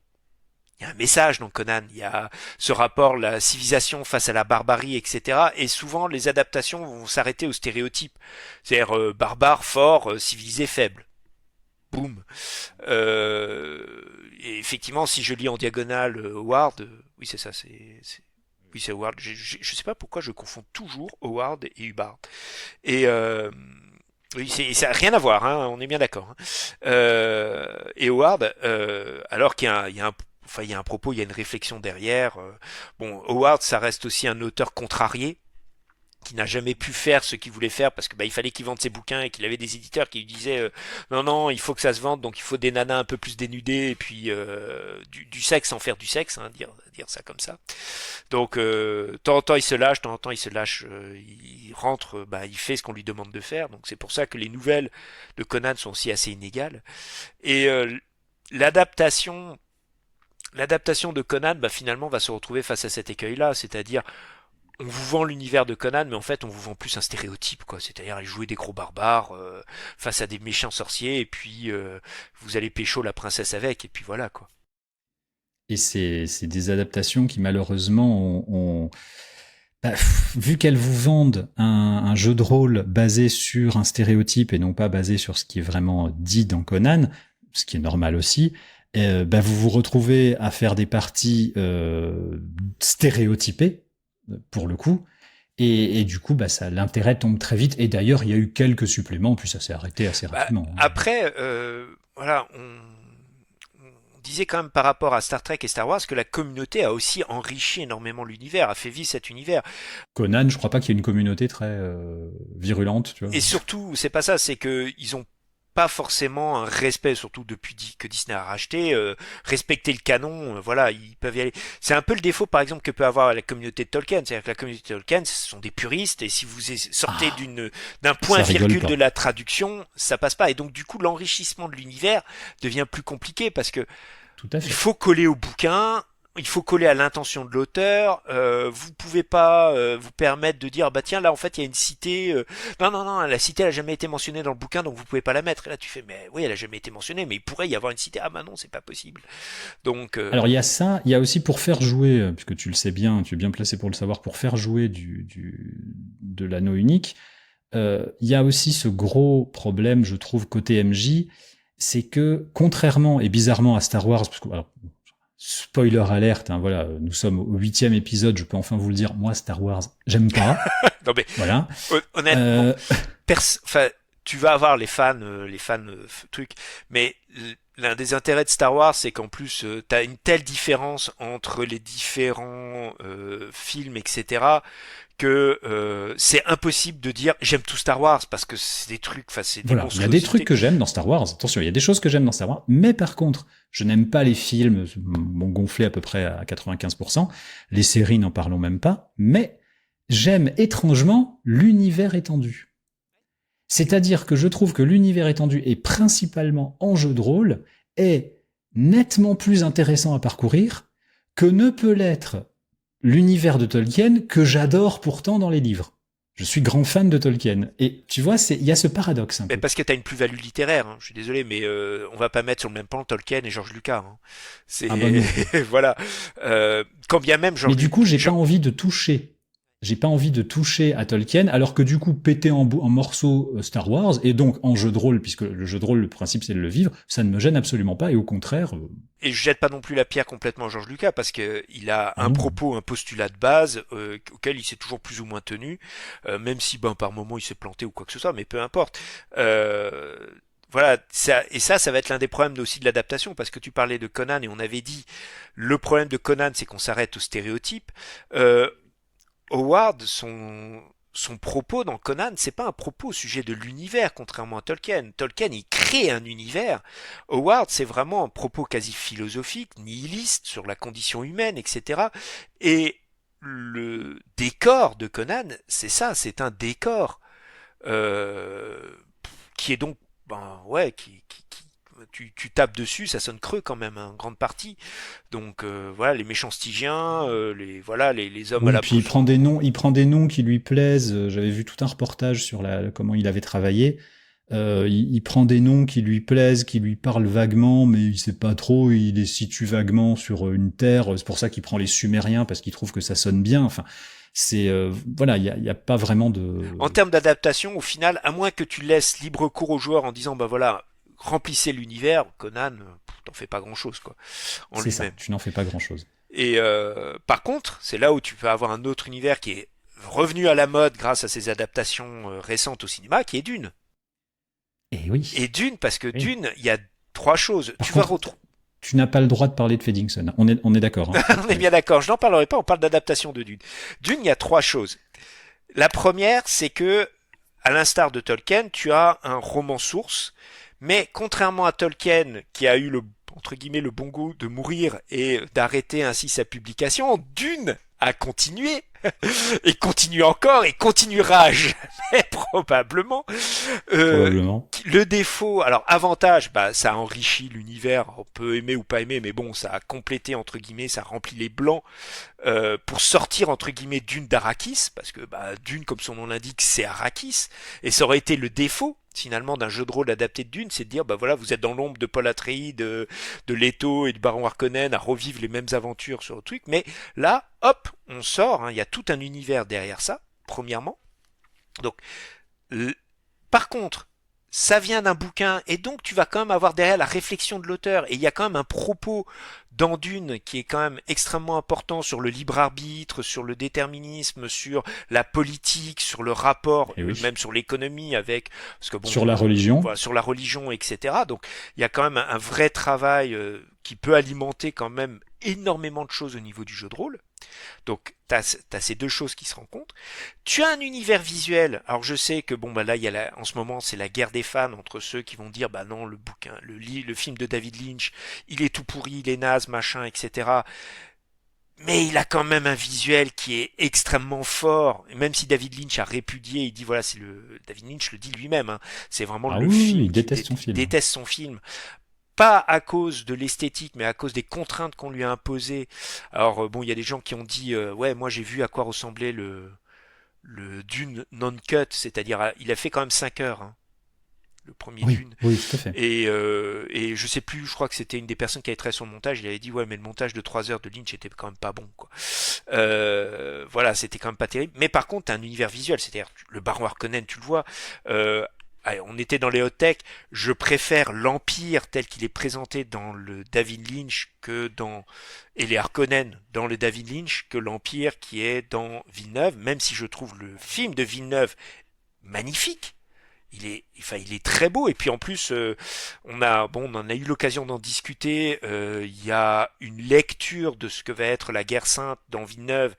Il y a un message dans Conan, il y a ce rapport, la civilisation face à la barbarie, etc. Et souvent, les adaptations vont s'arrêter aux stéréotypes. C'est-à-dire barbare, fort, civilisé, faible. Boum. Et effectivement, si je lis en diagonale Howard, oui c'est ça, oui c'est Howard. Je sais pas pourquoi je confonds toujours Howard et Hubbard. Et oui, ça n'a rien à voir, hein, on est bien d'accord. Hein. Et Howard, alors qu'il y a un propos, il y a une réflexion derrière. Bon, Howard, ça reste aussi un auteur contrarié qui n'a jamais pu faire ce qu'il voulait faire parce que bah, il fallait qu'il vende ses bouquins et qu'il avait des éditeurs qui lui disaient non non il faut que ça se vende donc il faut des nanas un peu plus dénudées et puis du sexe sans faire du sexe hein, dire ça comme ça donc temps en temps il se lâche temps en temps il se lâche il rentre bah il fait ce qu'on lui demande de faire donc c'est pour ça que les nouvelles de Conan sont aussi assez inégales et l'adaptation l'adaptation de Conan bah finalement va se retrouver face à cet écueil là c'est-à-dire on vous vend l'univers de Conan, mais en fait, on vous vend plus un stéréotype, quoi. C'est-à-dire, aller jouer des gros barbares face à des méchants sorciers, et puis vous allez pécho la princesse avec, et puis voilà, quoi. Et c'est des adaptations qui malheureusement bah, vu qu'elles vous vendent un jeu de rôle basé sur un stéréotype et non pas basé sur ce qui est vraiment dit dans Conan, ce qui est normal aussi, bah, vous vous retrouvez à faire des parties stéréotypées, pour le coup, et du coup, bah, l'intérêt tombe très vite. Et d'ailleurs, il y a eu quelques suppléments, puis ça s'est arrêté assez Bah, rapidement. après, voilà, on disait quand même par rapport à Star Trek et Star Wars que la communauté a aussi enrichi énormément l'univers, a fait vivre cet univers. Conan, je crois pas qu'il y ait une communauté très virulente, tu vois. Et surtout, c'est pas ça, c'est que ils ont pas forcément un respect, surtout depuis que Disney a racheté, respecter le canon, voilà, ils peuvent y aller. C'est un peu le défaut, par exemple, que peut avoir la communauté de Tolkien. C'est-à-dire que la communauté de Tolkien, ce sont des puristes, et si vous sortez Ah, d'un point ça rigole virgule pas. de la traduction, ça passe pas. Et donc, du coup, l'enrichissement de l'univers devient plus compliqué parce que Tout à il fait. faut coller au bouquin, il faut coller à l'intention de l'auteur. Vous pouvez pas vous permettre de dire bah tiens là en fait il y a une cité. Non non non la cité elle a jamais été mentionnée dans le bouquin donc vous pouvez pas la mettre. Et là tu fais mais oui elle a jamais été mentionnée mais il pourrait y avoir une cité. Ah bah non c'est pas possible. Donc Alors il y a ça, il y a aussi pour faire jouer, puisque tu le sais bien, tu es bien placé pour le savoir, pour faire jouer de l'anneau unique, il y a aussi ce gros problème, je trouve, côté MJ, c'est que contrairement et bizarrement à Star Wars, parce que alors, spoiler alerte, hein, voilà, nous sommes au 8e épisode, je peux enfin vous le dire, moi Star Wars, j'aime pas, non mais voilà. honnêtement enfin tu vas avoir les fans trucs mais l'un des intérêts de Star Wars, c'est qu'en plus, t'as une telle différence entre les différents films, etc., que c'est impossible de dire j'aime tout Star Wars parce que c'est des trucs, enfin c'est des Voilà, il y a des trucs monstruosités. que j'aime dans Star Wars. Attention, il y a des choses que j'aime dans Star Wars, mais par contre, je n'aime pas les films, m'ont gonflé à peu près à 95%. Les séries, n'en parlons même pas. Mais j'aime étrangement l'univers étendu. C'est-à-dire que je trouve que l'univers étendu est principalement en jeu de rôle est nettement plus intéressant à parcourir que ne peut l'être l'univers de Tolkien que j'adore pourtant dans les livres. Je suis grand fan de Tolkien. Et tu vois, il y a ce paradoxe un Mais peu. parce que t'as une plus-value littéraire, hein. Je suis désolé, mais on va pas mettre sur le même plan Tolkien et George Lucas, hein. Ah bah C'est non. voilà. Quand bien même Mais George du Lucas, coup, j'ai pas envie de toucher. J'ai pas envie de toucher à Tolkien, alors que du coup, péter en morceaux Star Wars, et donc en jeu de rôle, puisque le jeu de rôle, le principe c'est de le vivre, ça ne me gêne absolument pas, et au contraire, et je jette pas non plus la pierre complètement à George Lucas parce que il a ah un non. propos, un postulat de base auquel il s'est toujours plus ou moins tenu, même si ben par moment il s'est planté ou quoi que ce soit, mais peu importe. Euh, voilà, ça va être l'un des problèmes aussi de l'adaptation, parce que tu parlais de Conan et on avait dit le problème de Conan, c'est qu'on s'arrête aux stéréotypes. Euh, Howard, son propos dans Conan, c'est pas un propos au sujet de l'univers, contrairement à Tolkien. Tolkien, il crée un univers. Howard, c'est vraiment un propos quasi philosophique, nihiliste, sur la condition humaine, etc. Et le décor de Conan, c'est ça, c'est un décor euh, qui est donc, ben ouais, tu tapes dessus, ça sonne creux quand même, hein, en grande partie. Donc voilà, les méchants Stygiens, les hommes à Oui, la puis peau sombre. il prend des noms qui lui plaisent. J'avais vu tout un reportage sur comment il avait travaillé. Il prend des noms qui lui plaisent, qui lui parlent vaguement, mais il sait pas trop. Il les situe vaguement sur une terre. C'est pour ça qu'il prend les Sumériens parce qu'il trouve que ça sonne bien. Enfin, c'est voilà, il y a pas vraiment En de. termes d'adaptation, au final, à moins que tu laisses libre cours aux joueurs en disant, bah voilà, remplissez l'univers, Conan, t'en fais pas grand-chose, quoi, en C'est ça. lui-même. Tu n'en fais pas grand-chose. Et par contre, c'est là où tu peux avoir un autre univers qui est revenu à la mode grâce à ces adaptations récentes au cinéma, qui est Dune. Et oui. Et Dune, parce que Oui. Dune, il y a trois choses. Par Tu vas contre, retrouver. tu n'as pas le droit de parler de Feddington. On est d'accord. Hein. On est bien d'accord, je n'en parlerai pas, on parle d'adaptation de Dune. Dune, il y a trois choses. La première, c'est que, à l'instar de Tolkien, tu as un roman source, mais contrairement à Tolkien, qui a eu le, entre guillemets, le bon goût de mourir et d'arrêter ainsi sa publication, Dune a continué, et continue encore, et continuera à jamais, probablement. Euh, Probablement. le défaut, alors avantage, bah ça enrichit l'univers, on peut aimer ou pas aimer, mais bon, ça a complété entre guillemets, ça remplit les blancs pour sortir entre guillemets Dune d'Arrakis, parce que bah, Dune, comme son nom l'indique, c'est Arrakis, et ça aurait été le défaut finalement d'un jeu de rôle adapté de Dune, c'est de dire bah voilà, vous êtes dans l'ombre de Paul Atreides, de Leto et de Baron Harkonnen à revivre les mêmes aventures sur le truc, mais là, hop, on sort, hein, il y a tout un univers derrière ça, premièrement. Donc euh, par contre, ça vient d'un bouquin et donc tu vas quand même avoir derrière la réflexion de l'auteur et il y a quand même un propos dans Dune qui est quand même extrêmement important sur le libre arbitre, sur le déterminisme, sur la politique, sur le rapport, Et oui. même sur l'économie avec, parce que Sur bon, la religion. voilà, sur la religion, etc. Donc il y a quand même un vrai travail qui peut alimenter quand même énormément de choses au niveau du jeu de rôle. Donc, tu as, ces deux choses qui se rencontrent. Tu as un univers visuel. Alors, je sais que, bon, bah là, en ce moment, c'est la guerre des fans entre ceux qui vont dire, bah non, le bouquin, le film de David Lynch, il est tout pourri, il est naze, machin, etc. Mais il a quand même un visuel qui est extrêmement fort. Et même si David Lynch a répudié, il dit, voilà, David Lynch le dit lui-même, hein, c'est vraiment Ah le oui, oui, film il qui déteste son film. déteste son film pas à cause de l'esthétique, mais à cause des contraintes qu'on lui a imposées. Alors bon, il y a des gens qui ont dit, ouais, moi j'ai vu à quoi ressemblait le Dune non-cut, c'est-à-dire il a fait quand même 5 heures, hein, le premier Oui, Dune. oui, tout à fait. Et je sais plus, je crois que c'était une des personnes qui avait travaillé sur le montage, il avait dit, ouais, mais le montage de 3 heures de Lynch était quand même pas bon, quoi. Voilà, c'était quand même pas terrible. Mais par contre, t'as un univers visuel, c'est-à-dire le Baron Harkonnen, tu le vois. Allez, on était dans les hot tech. Je préfère l'Empire tel qu'il est présenté dans le David Lynch et les Harkonnen dans le David Lynch que l'Empire qui est dans Villeneuve, même si je trouve le film de Villeneuve magnifique. Il est très beau et puis en plus, on en a eu l'occasion d'en discuter. Il y a une lecture de ce que va être la guerre sainte dans Villeneuve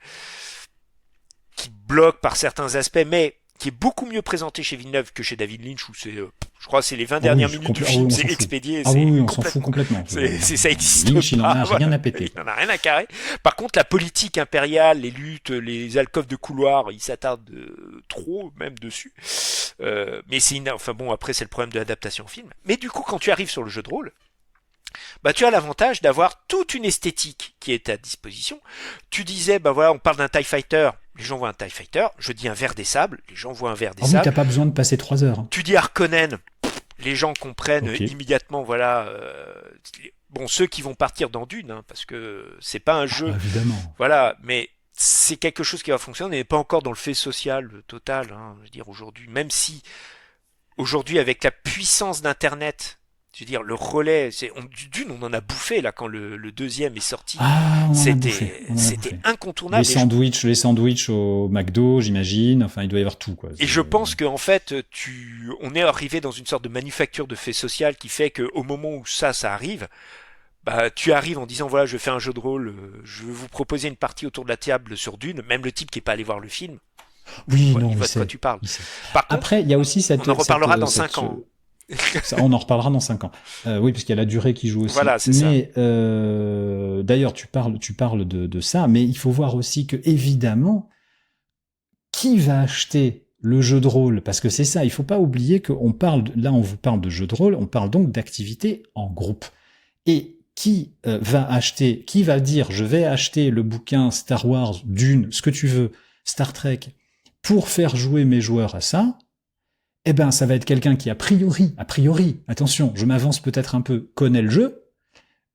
qui bloque par certains aspects, mais qui est beaucoup mieux présenté chez Villeneuve que chez David Lynch, où je crois, c'est les 20 Ah oui, dernières minutes du ah oui, film, on c'est s'en fout. expédié, Ah oui, c'est oui, on s'en fout complètement, complètement. ça existe Lynch, il en pas, a rien voilà. à péter. Il en a rien à carrer. Par contre, la politique impériale, les luttes, les alcôves de couloir, il s'attarde trop, même dessus. Mais enfin bon, après, c'est le problème de l'adaptation film. Mais du coup, quand tu arrives sur le jeu de rôle, bah tu as l'avantage d'avoir toute une esthétique qui est à disposition. Tu disais, bah voilà, on parle d'un TIE Fighter. les gens voient un TIE Fighter, je dis un ver des sables, les gens voient un ver des Ah oui, sables. t'as pas besoin de passer 3 heures. Tu dis Harkonnen, les gens comprennent Ok. immédiatement, voilà. Bon, ceux qui vont partir dans Dune, hein, parce que c'est pas un Ah jeu, bah évidemment. voilà, mais c'est quelque chose qui va fonctionner. On n'est pas encore dans le fait social total, hein, je veux dire aujourd'hui, même si aujourd'hui avec la puissance d'Internet, je veux dire le relais, du Dune, on en a bouffé là quand le deuxième est sorti. Ah, on en a bouffé. C'était On en a c'était bouffé. incontournable. Les sandwichs au McDo, j'imagine. Enfin, il doit y avoir tout, quoi. Et je pense qu'en fait, on est arrivé dans une sorte de manufacture de fait social qui fait qu'au moment où ça arrive, bah, tu arrives en disant voilà, je fais un jeu de rôle, je vais vous proposer une partie autour de la table sur Dune, même le type qui est pas allé voir le film, Oui, non, il il voit de quoi sait. tu parles. Il sait. Par contre, Après, il y a aussi on en reparlera dans 5 ans. ça, on en reparlera dans 5 ans. Oui, parce qu'il y a la durée qui joue aussi. Voilà, c'est ça. Mais d'ailleurs, tu parles de ça, mais il faut voir aussi que évidemment, qui va acheter le jeu de rôle? Parce que c'est ça, il faut pas oublier qu'on parle, là, on vous parle de jeu de rôle, on parle donc d'activités en groupe. Et qui va dire, je vais acheter le bouquin Star Wars, Dune, ce que tu veux, Star Trek, pour faire jouer mes joueurs à ça? Eh ben, ça va être quelqu'un qui, a priori, attention, je m'avance peut-être un peu, connaît le jeu,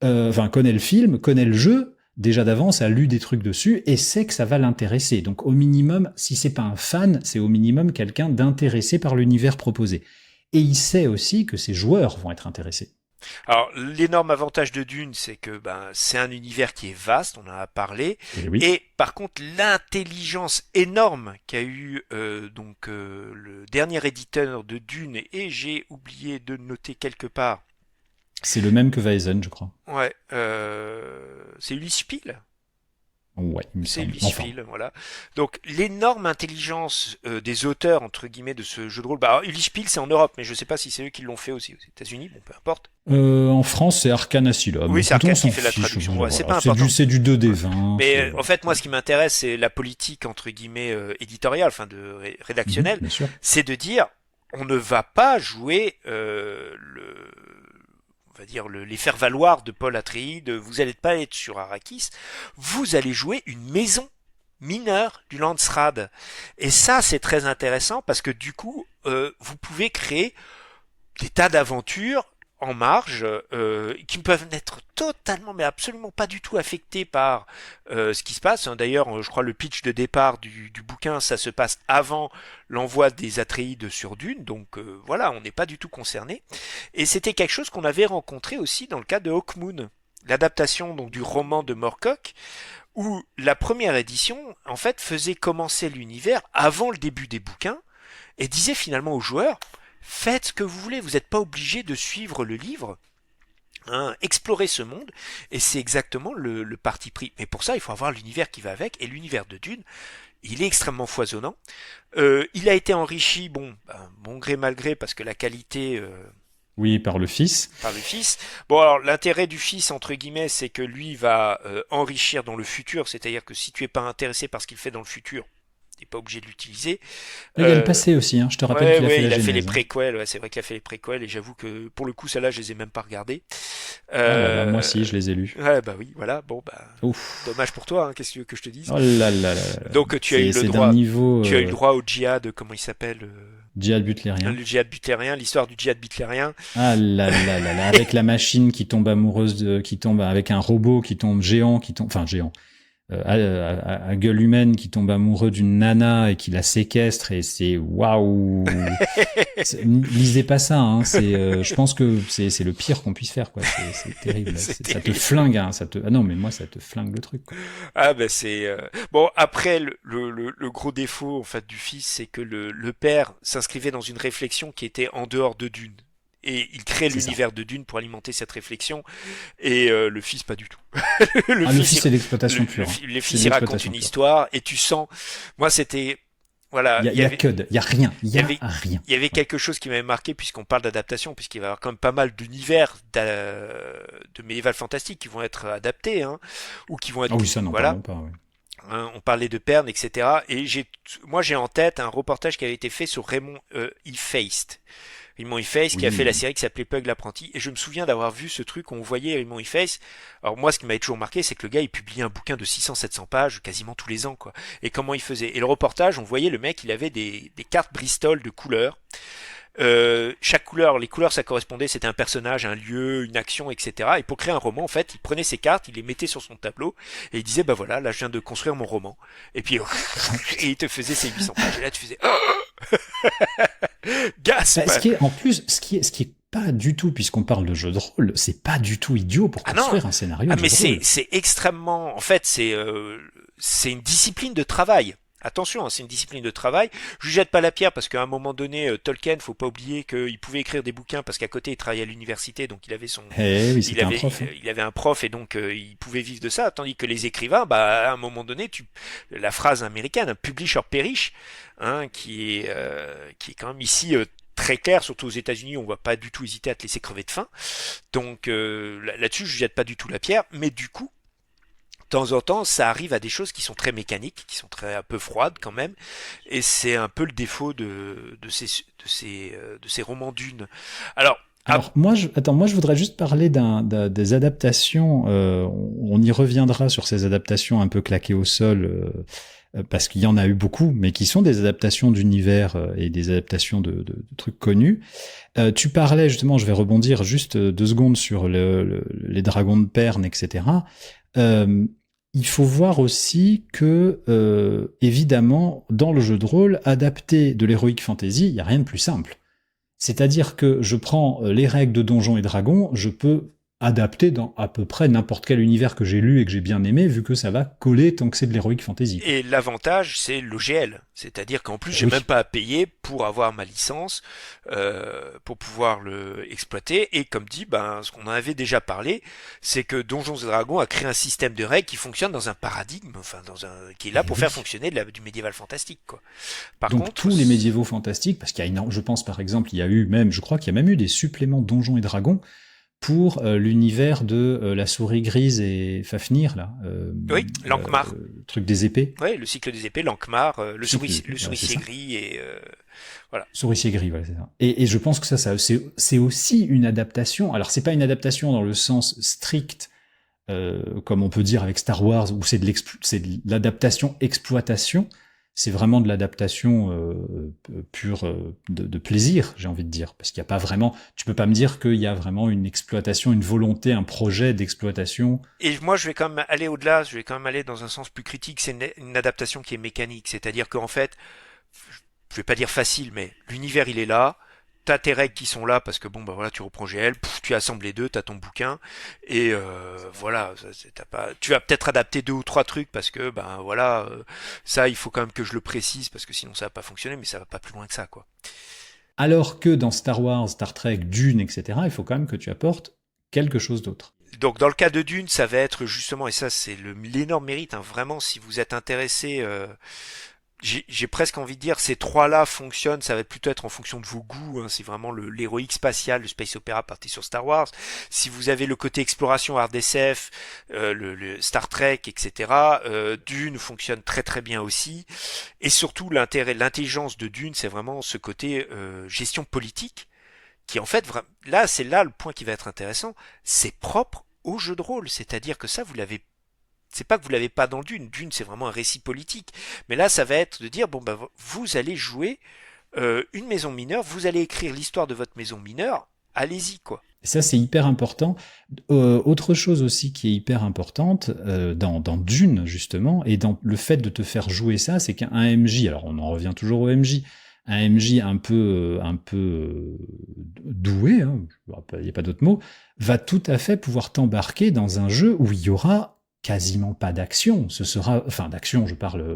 connaît le film, connaît le jeu, déjà d'avance, a lu des trucs dessus, et sait que ça va l'intéresser. Donc, au minimum, si c'est pas un fan, c'est au minimum quelqu'un d'intéressé par l'univers proposé. Et il sait aussi que ses joueurs vont être intéressés. Alors, l'énorme avantage de Dune, c'est que c'est un univers qui est vaste, on en a parlé, Et oui. et par contre, l'intelligence énorme qu'a eu le dernier éditeur de Dune, et j'ai oublié de noter quelque part. C'est le même que Weizen, je crois. Ouais, c'est Ulysse Spiel. Ouais, il me C'est semble. Ulysse Enfin, Spiel, voilà. Donc l'énorme intelligence des auteurs entre guillemets de ce jeu de rôle. Bah, alors, Ulysse Spiel, c'est en Europe, mais je sais pas si c'est eux qui l'ont fait aussi aux États-Unis. Bon, peu importe. en France, c'est Arcane Asylum. Oui, c'est Écoute, on Arcane s'en qui fait la fiche. traduction. Ouais, Voilà. c'est pas important. C'est du 2D20. Mais c'est- en fait, moi, ce qui m'intéresse, c'est la politique entre guillemets éditoriale, enfin rédactionnelle. Bien sûr. C'est de dire, on ne va pas jouer on va dire les faire-valoir de Paul Atreides. Vous n'allez pas être sur Arrakis. Vous allez jouer une maison mineure du Landsraad. Et ça, c'est très intéressant parce que du coup, vous pouvez créer des tas d'aventures en marge qui peuvent n'être totalement mais absolument pas du tout affectées par ce qui se passe. D'ailleurs, je crois le pitch de départ du bouquin, ça se passe avant l'envoi des Atreides sur Dune, donc voilà, on n'est pas du tout concerné. Et c'était quelque chose qu'on avait rencontré aussi dans le cas de Hawkmoon, l'adaptation donc du roman de Moorcock, où la première édition en fait faisait commencer l'univers avant le début des bouquins et disait finalement aux joueurs: faites ce que vous voulez, vous n'êtes pas obligé de suivre le livre, hein, explorez ce monde, et c'est exactement le parti pris. Mais pour ça, il faut avoir l'univers qui va avec, et l'univers de Dune, il est extrêmement foisonnant. Il a été enrichi, bon gré mal gré, parce que la qualité Oui, par le fils. par le fils. Bon, alors l'intérêt du fils, entre guillemets, c'est que lui va enrichir dans le futur, c'est-à-dire que si tu es pas intéressé par ce qu'il fait dans le futur, t'es pas obligé de l'utiliser. Là, il y a le passé aussi, hein. Je te rappelle qu'il a fait la Il a fait les genèse. préquels, ouais, c'est vrai qu'il a fait les préquels, et j'avoue que pour le coup, celle-là, je les ai même pas regardées. Ah là là, moi aussi, je les ai lus. Ouais, bah oui, voilà, bon, bah, Ouf. dommage pour toi, hein, qu'est-ce que tu veux que je te dise? Oh là là là là. Donc, tu as eu le C'est d'un droit, niveau tu as eu le droit au djihad, comment il s'appelle, djihad butlérien. le djihad butlérien, l'histoire du djihad butlérien. Ah là là là là, avec la machine qui tombe qui tombe avec un robot qui tombe géant, enfin géant, à gueule humaine qui tombe amoureux d'une nana et qui la séquestre et c'est waouh. Lisez pas ça, hein. Je pense que c'est le pire qu'on puisse faire, quoi. C'est terrible. C'est Ça te terrible. flingue, hein. Ah non, mais moi ça te flingue le truc, quoi. Ah ben bon, après le gros défaut en fait du fils, c'est que le père s'inscrivait dans une réflexion qui était en dehors de Dune, et il crée C'est ça. l'univers de Dune pour alimenter cette réflexion, et le fils pas du tout. le Le fils fils, c'est l'exploitation pure. le C'est fils de il raconte l'exploitation une pure. histoire, et tu sens, moi c'était voilà, Il y a que il y a rien, il y a avait- rien. il y avait quelque chose qui m'avait marqué, puisqu'on parle d'adaptation, puisqu'il va y avoir quand même pas mal d'univers de médiéval fantastique qui vont être adaptés, hein, ou qui vont être Ah oui, ça n'en voilà. parlons pas. Ouais. Hein, on parlait de Perne, etc. Et moi j'ai en tête un reportage qui avait été fait sur Raymond Effaced. Raymond Efface qui a fait la Oui. série qui s'appelait Pug l'apprenti. Et je me souviens d'avoir vu ce truc où on voyait Raymond Efface. Alors moi, ce qui m'avait toujours marqué, c'est que le gars, il publiait un bouquin de 600-700 pages quasiment tous les ans, quoi. Et comment il faisait. Et le reportage, on voyait le mec, il avait des cartes Bristol de couleurs. Chaque couleur, les couleurs ça correspondait, c'était un personnage, un lieu, une action, etc. Et pour créer un roman, en fait, il prenait ses cartes, il les mettait sur son tableau et il disait, bah voilà, là je viens de construire mon roman. Et puis, Ah et putain. il te faisait ses 800 pages. Et là tu faisais, gasp! Bah, ce qui est pas du tout, puisqu'on parle de jeu de rôle, c'est pas du tout idiot pour Ah non, construire un scénario ah de mais jeu de rôle. c'est extrêmement, en fait, c'est une discipline de travail. Attention, hein, c'est une discipline de travail. Je lui jette pas la pierre parce qu'à un moment donné, Tolkien, faut pas oublier qu'il pouvait écrire des bouquins parce qu'à côté il travaillait à l'université, donc il avait Eh oui, c'était un prof. Hein. il avait un prof et donc il pouvait vivre de ça. Tandis que les écrivains, bah à un moment donné, la phrase américaine, un publish or perish, hein, qui est quand même ici très clair, surtout aux États-Unis, on va pas du tout hésiter à te laisser crever de faim. Donc là-dessus, je jette pas du tout la pierre, mais du coup de temps en temps, ça arrive à des choses qui sont très mécaniques, qui sont très un peu froides quand même, et c'est un peu le défaut de ces romans d'une. Alors, Alors moi, moi, je voudrais juste parler des adaptations. On y reviendra sur ces adaptations un peu claquées au sol, parce qu'il y en a eu beaucoup, mais qui sont des adaptations d'univers et des adaptations de trucs connus. Tu parlais justement, je vais rebondir juste 2 secondes sur les dragons de Perne, etc. Euh, il faut voir aussi que, évidemment, dans le jeu de rôle, adapter de l'heroic fantasy, il n'y a rien de plus simple. C'est-à-dire que je prends les règles de Donjons et Dragons, je peux adapter dans à peu près n'importe quel univers que j'ai lu et que j'ai bien aimé, vu que ça va coller tant que c'est de l'heroic fantasy, quoi. et l'avantage, c'est l'OGL, c'est-à-dire qu'en plus, Eh j'ai même oui. pas à payer pour avoir ma licence, pour pouvoir le exploiter. Et comme dit, ben, ce qu'on en avait déjà parlé, c'est que Donjons et Dragons a créé un système de règles qui fonctionne dans un paradigme, enfin, qui est là Eh pour faire oui. fonctionner du médiéval fantastique, quoi. Par Donc contre, tous les médiévaux fantastiques, parce qu'il y a je pense par exemple, il y a eu même, je crois qu'il y a même eu des suppléments Donjons et Dragons pour l'univers de la souris grise et Fafnir, là, oui, Lankmar. le truc des épées. Ouais, le cycle des épées, Lankmar, Cycle des le épées, voilà, c'est souricier ça. gris et voilà. Souricier gris, voilà, c'est ça. Et je pense que c'est aussi une adaptation. Alors, c'est pas une adaptation dans le sens strict, comme on peut dire avec Star Wars, où c'est de l'adaptation exploitation. C'est vraiment de l'adaptation pure de plaisir, j'ai envie de dire, parce qu'il y a pas vraiment. Tu peux pas me dire qu'il y a vraiment une exploitation, une volonté, un projet d'exploitation. Et moi, je vais quand même aller au-delà, je vais quand même aller dans un sens plus critique, c'est une adaptation qui est mécanique, c'est-à-dire qu'en fait, je vais pas dire facile, mais l'univers il est là, t'as tes règles qui sont là parce que bon bah voilà tu reprends GL, tu assembles les deux, t'as ton bouquin et voilà t'as pas, tu vas peut-être adapter 2 ou 3 trucs parce que ben voilà ça il faut quand même que je le précise parce que sinon ça va pas fonctionner mais ça va pas plus loin que ça quoi. Alors que dans Star Wars, Star Trek, Dune, etc., il faut quand même que tu apportes quelque chose d'autre. Donc dans le cas de Dune ça va être justement et ça c'est l'énorme mérite hein, vraiment si vous êtes intéressé j'ai presque envie de dire ces trois-là fonctionnent, ça va plutôt être en fonction de vos goûts, hein, c'est vraiment l'héroïque spatial, le space opéra parti sur Star Wars. Si vous avez le côté exploration hard SF, le Star Trek, etc., Dune fonctionne très très bien aussi. Et surtout l'intelligence de Dune, c'est vraiment ce côté gestion politique, qui en fait, là c'est là le point qui va être intéressant, c'est propre au jeu de rôle, c'est-à-dire que ça vous l'avez c'est pas que vous l'avez pas dans Dune. Dune, c'est vraiment un récit politique. Mais là, ça va être de dire bon bah vous allez jouer une maison mineure, vous allez écrire l'histoire de votre maison mineure. Allez-y quoi. Et ça, c'est hyper important. Autre chose aussi qui est hyper importante dans Dune, justement, et dans le fait de te faire jouer ça, c'est qu'un MJ, alors on en revient toujours au MJ, un MJ un peu doué, hein, il n'y a pas d'autre mot, va tout à fait pouvoir t'embarquer dans un jeu où il y aura quasiment pas d'action. Ce sera, enfin d'action, je parle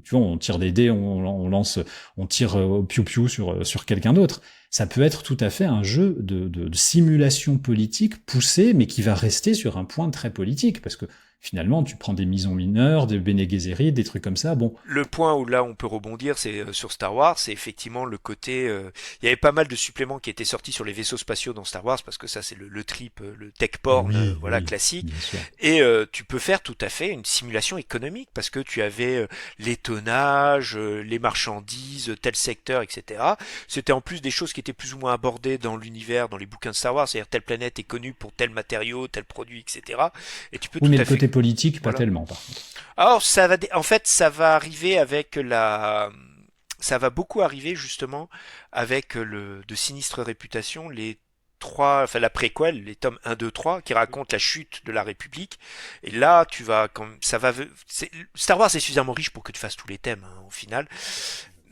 tu vois, on tire des dés, on lance, on tire au piou-piou sur quelqu'un d'autre. Ça peut être tout à fait un jeu de simulation politique poussé, mais qui va rester sur un point très politique, parce que finalement, tu prends des misons mineures, des Bene Gesserit, des trucs comme ça. Bon, Le point où là on peut rebondir, c'est sur Star Wars, c'est effectivement le côté. Il y avait pas mal de suppléments qui étaient sortis sur les vaisseaux spatiaux dans Star Wars parce que ça c'est le trip, le tech porn, oui, voilà oui, classique. bien sûr. Et tu peux faire tout à fait une simulation économique parce que tu avais les tonnages, les marchandises, tel secteur, etc. C'était en plus des choses qui étaient plus ou moins abordées dans l'univers, dans les bouquins de Star Wars, c'est-à-dire telle planète est connue pour tel matériau, tel produit, etc. Et tu peux Oui, tout mais à le fait. côté politique, pas Voilà. tellement, par contre. Alors en fait, ça va arriver avec ça va beaucoup arriver justement avec le de sinistre réputation, les trois, enfin la préquelle, les tomes un 2 3 qui racontent la chute de la République. Et là, tu vas, comme ça va, Star Wars est suffisamment riche pour que tu fasses tous les thèmes hein, au final.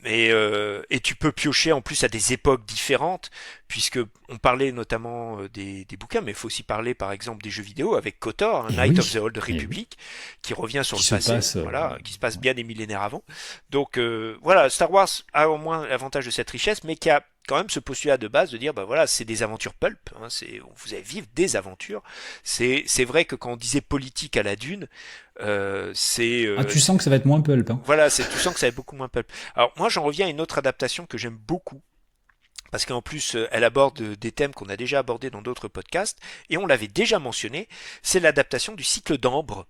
Et tu peux piocher en plus à des époques différentes, puisque on parlait notamment des bouquins, mais il faut aussi parler par exemple des jeux vidéo avec KOTOR, Et Knight of the oui, Old et oui, Republic, qui revient sur qui le se passé, passe. voilà, qui se passe Ouais. bien des millénaires avant. Donc voilà, Star Wars a au moins l'avantage de cette richesse, mais qui a quand même ce postulat de base de dire bah voilà c'est des aventures pulp, hein, c'est vous allez vivre des aventures. C'est vrai que quand on disait politique à la Dune, Ah, tu sens que ça va être moins pulp, hein. voilà, c'est tu sens que ça va être beaucoup moins pulp. Alors moi j'en reviens à une autre adaptation que j'aime beaucoup parce qu'en plus elle aborde des thèmes qu'on a déjà abordés dans d'autres podcasts et on l'avait déjà mentionné, c'est l'adaptation du cycle d'Ambre.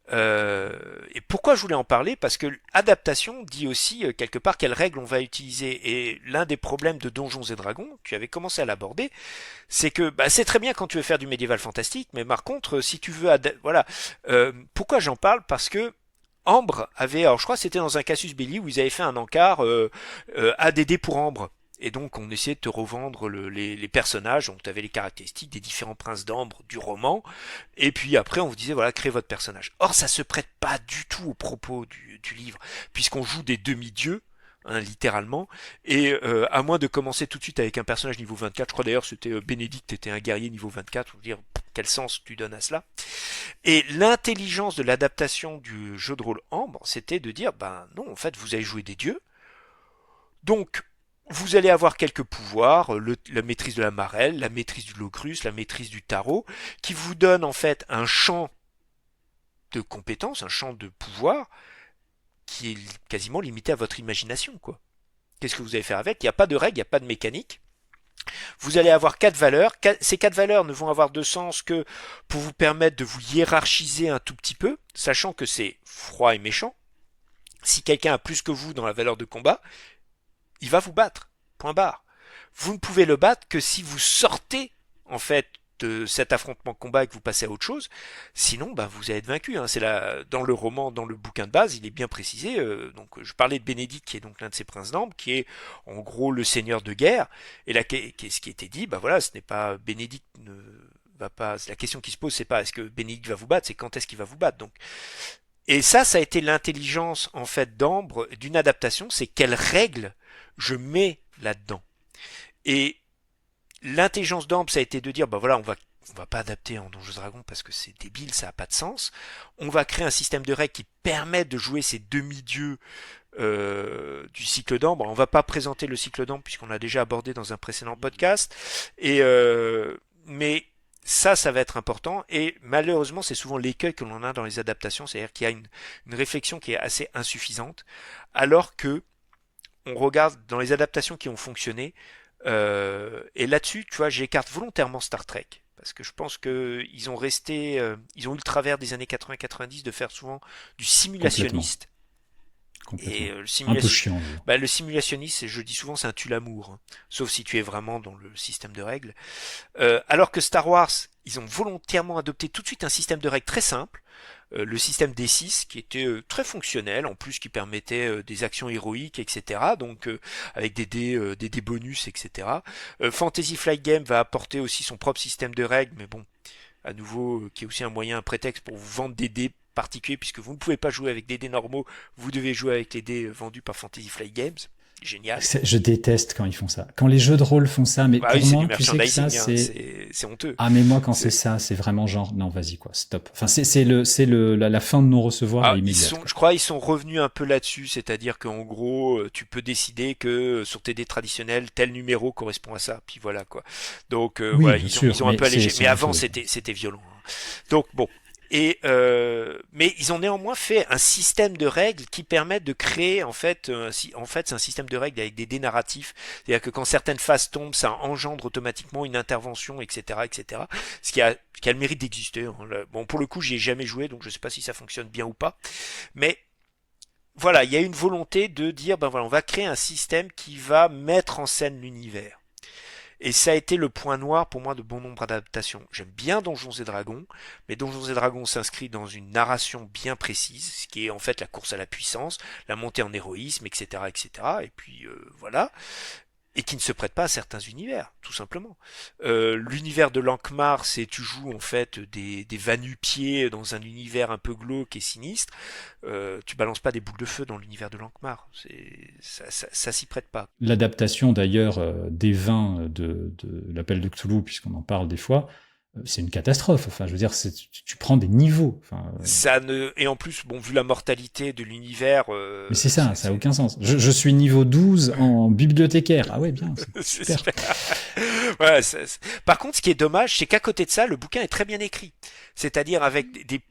Et pourquoi je voulais en parler? Parce que adaptation dit aussi quelque part quelles règles on va utiliser. Et l'un des problèmes de Donjons et Dragons, tu avais commencé à l'aborder, c'est que bah, c'est très bien quand tu veux faire du médiéval fantastique, mais par contre, si tu veux, voilà, pourquoi j'en parle? Parce que Ambre avait, alors je crois que c'était dans un casus belli où ils avaient fait un encart ADD pour Ambre. Et donc on essayait de te revendre les personnages, donc tu avais les caractéristiques des différents princes d'Ambre du roman, et puis après on vous disait voilà, créez votre personnage. Or ça se prête pas du tout au propos du livre, puisqu'on joue des demi-dieux, hein, littéralement, et à moins de commencer tout de suite avec un personnage niveau 24, je crois d'ailleurs c'était Bénédicte était un guerrier niveau 24, faut dire quel sens tu donnes à cela. Et l'intelligence de l'adaptation du jeu de rôle Ambre, c'était de dire ben non, en fait vous allez jouer des dieux, donc vous allez avoir quelques pouvoirs, la maîtrise de la marelle, la maîtrise du locrus, la maîtrise du tarot, qui vous donnent en fait un champ de compétences, un champ de pouvoir qui est quasiment limité à votre imagination, quoi. Qu'est-ce que vous allez faire avec? Il n'y a pas de règles, il n'y a pas de mécanique. Vous allez avoir quatre valeurs. Ces quatre valeurs ne vont avoir de sens que pour vous permettre de vous hiérarchiser un tout petit peu, sachant que c'est froid et méchant. Si quelqu'un a plus que vous dans la valeur de combat, il va vous battre. Point barre. Vous ne pouvez le battre que si vous sortez, en fait, de cet affrontement de combat et que vous passez à autre chose. Sinon, ben, vous allez être vaincu. Hein. C'est là, dans le roman, dans le bouquin de base, il est bien précisé. Donc, je parlais de Bénédicte, qui est donc l'un de ces princes d'Ambre, qui est en gros le seigneur de guerre. Et là, qu'est-ce qui était dit? Ben voilà, ce n'est pas Bénédicte ne va pas. La question qui se pose, c'est pas est-ce que Bénédicte va vous battre, c'est quand est-ce qu'il va vous battre. Donc, et ça a été l'intelligence en fait d'Ambre d'une adaptation, c'est quelles règles je mets là-dedans. Et l'intelligence d'Ambre, ça a été de dire, bah voilà, on va pas adapter en Donjons Dragons parce que c'est débile, ça a pas de sens. On va créer un système de règles qui permet de jouer ces demi-dieux du cycle d'Ambre. On va pas présenter le cycle d'Ambre puisqu'on l'a déjà abordé dans un précédent podcast. Et mais ça va être important. Et malheureusement, c'est souvent l'écueil que l'on a dans les adaptations, c'est-à-dire qu'il y a une réflexion qui est assez insuffisante, alors que on regarde dans les adaptations qui ont fonctionné. Et là-dessus, tu vois, j'écarte volontairement Star Trek. Parce que je pense que ils ont eu le travers des années 80-90 de faire souvent du Complètement, simulationniste. Et complètement. Un peu chiant, bah, le simulationniste, je dis souvent, c'est un tue-l'amour, hein. Sauf si tu es vraiment dans le système de règles. Alors que Star Wars, ils ont volontairement adopté tout de suite un système de règles très simple, le système D6 qui était très fonctionnel, en plus qui permettait des actions héroïques, etc. Donc avec des dés bonus, etc. Fantasy Flight Game va apporter aussi son propre système de règles, mais bon, à nouveau, qui est aussi un moyen, un prétexte pour vous vendre des dés particuliers, puisque vous ne pouvez pas jouer avec des dés normaux, vous devez jouer avec les dés vendus par Fantasy Flight Games. Génial. Je déteste quand ils font ça. Quand les jeux de rôle font ça, mais Bah pour oui, c'est du moi, tu sais que ça, merchandising, hein. c'est... C'est honteux. Ah, mais moi, quand c'est C'est- ça, c'est vraiment genre, non, vas-y, quoi, stop. Enfin, la fin de non-recevoir est Ah, immédiate, quoi. je crois, ils sont revenus un peu là-dessus, c'est-à-dire qu'en gros, tu peux décider que sur tes dés traditionnels, tel numéro correspond à ça, puis voilà quoi. Donc Oui, voilà, bien ils sûr, ont un mais peu allégé. c'est Mais avant, honteux. c'était violent, hein. Donc bon, Mais ils ont néanmoins fait un système de règles qui permettent de créer en fait c'est un système de règles avec des dés narratifs, c'est-à-dire que quand certaines phases tombent, ça engendre automatiquement une intervention, etc., etc. Ce qui a le mérite d'exister. Hein. Bon, pour le coup, j'y ai jamais joué, donc je sais pas si ça fonctionne bien ou pas, mais voilà, il y a une volonté de dire ben voilà, on va créer un système qui va mettre en scène l'univers. Et ça a été le point noir pour moi de bon nombre d'adaptations. J'aime bien Donjons et Dragons, mais Donjons et Dragons s'inscrit dans une narration bien précise, ce qui est en fait la course à la puissance, la montée en héroïsme, etc., etc. Et puis voilà, et qui ne se prête pas à certains univers, tout simplement. L'univers de Lankmar, c'est tu joues en fait des va-nu-pieds dans un univers un peu glauque et sinistre. Tu balances pas des boules de feu dans l'univers de Lankmar, ça s'y prête pas. L'adaptation d'ailleurs des vins de l'appel de Cthulhu, puisqu'on en parle des fois, c'est une catastrophe. Enfin, je veux dire, tu prends des niveaux. Enfin, Et en plus, bon, vu la mortalité de l'univers, mais c'est ça, ça a aucun sens. Je suis niveau 12 en bibliothécaire. Ah ouais, bien, c'est super. Ouais, Par contre, ce qui est dommage, c'est qu'à côté de ça, le bouquin est très bien écrit. C'est-à-dire avec des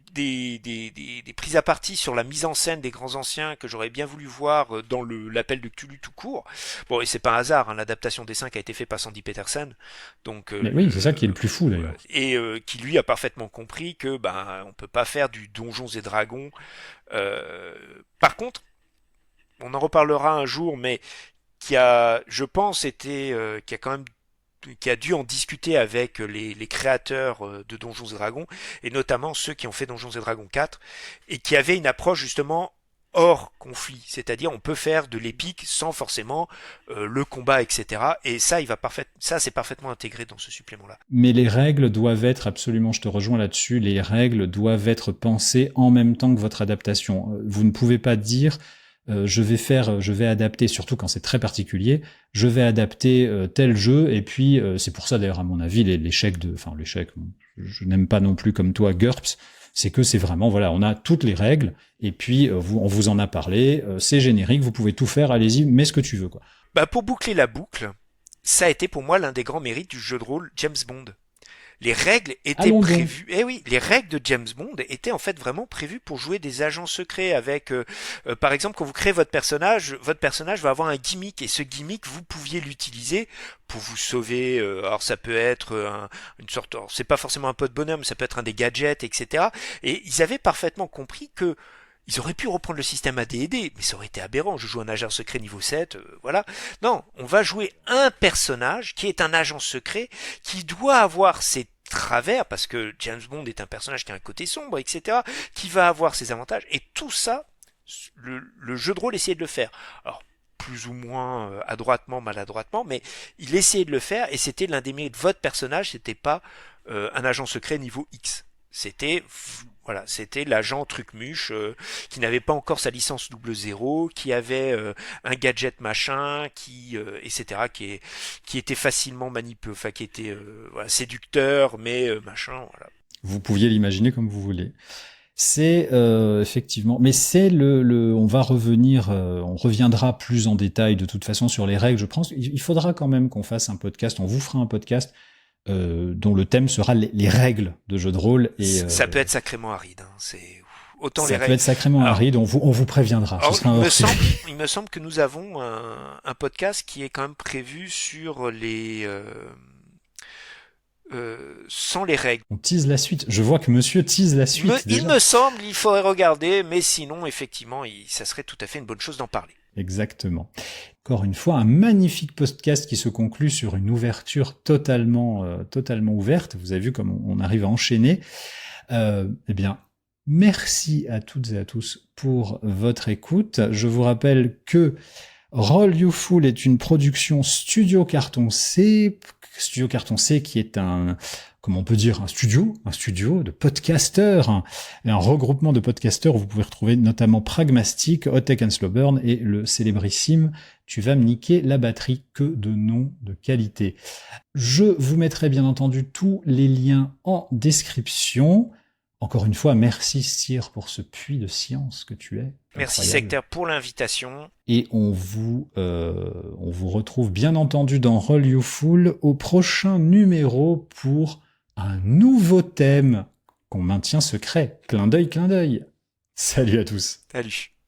prises à partie sur la mise en scène des grands anciens que j'aurais bien voulu voir dans l'appel de Cthulhu tout court. Bon, et c'est pas un hasard, hein, l'adaptation des 5 a été faite par Sandy Petersen. Donc, mais oui, c'est ça qui est le plus fou d'ailleurs. Et qui lui a parfaitement compris que ben on peut pas faire du Donjons et Dragons. Par contre, on en reparlera un jour, mais je pense, qui a dû en discuter avec les créateurs de Donjons et Dragons, et notamment ceux qui ont fait Donjons et Dragons 4, et qui avaient une approche justement hors conflit, c'est-à-dire on peut faire de l'épique sans forcément le combat, etc. Et ça, c'est parfaitement intégré dans ce supplément-là. Mais les règles doivent être absolument, je te rejoins là-dessus, les règles doivent être pensées en même temps que votre adaptation. Vous ne pouvez pas dire je vais adapter, surtout quand c'est très particulier, je vais adapter tel jeu, et puis c'est pour ça d'ailleurs à mon avis l'échec, je n'aime pas non plus comme toi GURPS, c'est que c'est vraiment, voilà, on a toutes les règles, et puis on vous en a parlé, c'est générique, vous pouvez tout faire, allez-y, mets ce que tu veux, quoi. Bah, pour boucler la boucle, ça a été pour moi l'un des grands mérites du jeu de rôle James Bond. Les règles étaient prévues. Eh oui, les règles de James Bond étaient en fait vraiment prévues pour jouer des agents secrets avec, par exemple, quand vous créez votre personnage va avoir un gimmick, et ce gimmick, vous pouviez l'utiliser pour vous sauver. Alors ça peut être une sorte, alors, c'est pas forcément un pot de bonhomme, ça peut être un des gadgets, etc. Et ils avaient parfaitement compris que ils auraient pu reprendre le système AD&D, mais ça aurait été aberrant. Je joue un agent secret niveau 7, voilà. Non, on va jouer un personnage qui est un agent secret, qui doit avoir ses travers, parce que James Bond est un personnage qui a un côté sombre, etc., qui va avoir ses avantages. Et tout ça, le jeu de rôle essayait de le faire. Alors, plus ou moins adroitement, maladroitement, mais il essayait de le faire, et c'était l'un des mérites. Votre personnage, c'était pas un agent secret niveau X. C'était l'agent Trucmuche qui n'avait pas encore sa licence 00, qui avait un gadget machin, etc., qui était facilement manipulé, enfin qui était voilà, séducteur, mais machin, voilà. Vous pouviez l'imaginer comme vous voulez. C'est effectivement, mais c'est on va revenir, on reviendra plus en détail de toute façon sur les règles. Je pense qu'il faudra quand même qu'on fasse un podcast. On vous fera un podcast dont le thème sera les règles de jeu de rôle. Et ça peut être sacrément aride. Hein. C'est autant ça les peut règles. être sacrément aride. On vous préviendra. Alors, il me semble que nous avons un podcast qui est quand même prévu sur les sans les règles. On tease la suite. Je vois que monsieur tease la suite. Il me semble, il faudrait regarder, mais sinon, effectivement, ça serait tout à fait une bonne chose d'en parler. Exactement. Encore une fois, un magnifique podcast qui se conclut sur une ouverture totalement ouverte. Vous avez vu comme on arrive à enchaîner. Eh bien, merci à toutes et à tous pour votre écoute. Je vous rappelle que Roll You Fool est une production Studio Carton C qui est comment on peut dire, un studio de podcasteurs, un regroupement de podcasteurs où vous pouvez retrouver notamment Pragmastic, Hot Tech and Slow Burn et le célébrissime Tu vas me niquer la batterie, que de noms de qualité. Je vous mettrai bien entendu tous les liens en description. Encore une fois, merci Cyr pour ce puits de science que tu es. Merci Sectaire pour l'invitation. Et on vous retrouve bien entendu dans Roll You Fool au prochain numéro pour un nouveau thème qu'on maintient secret. Clin d'œil, clin d'œil. Salut à tous. Salut.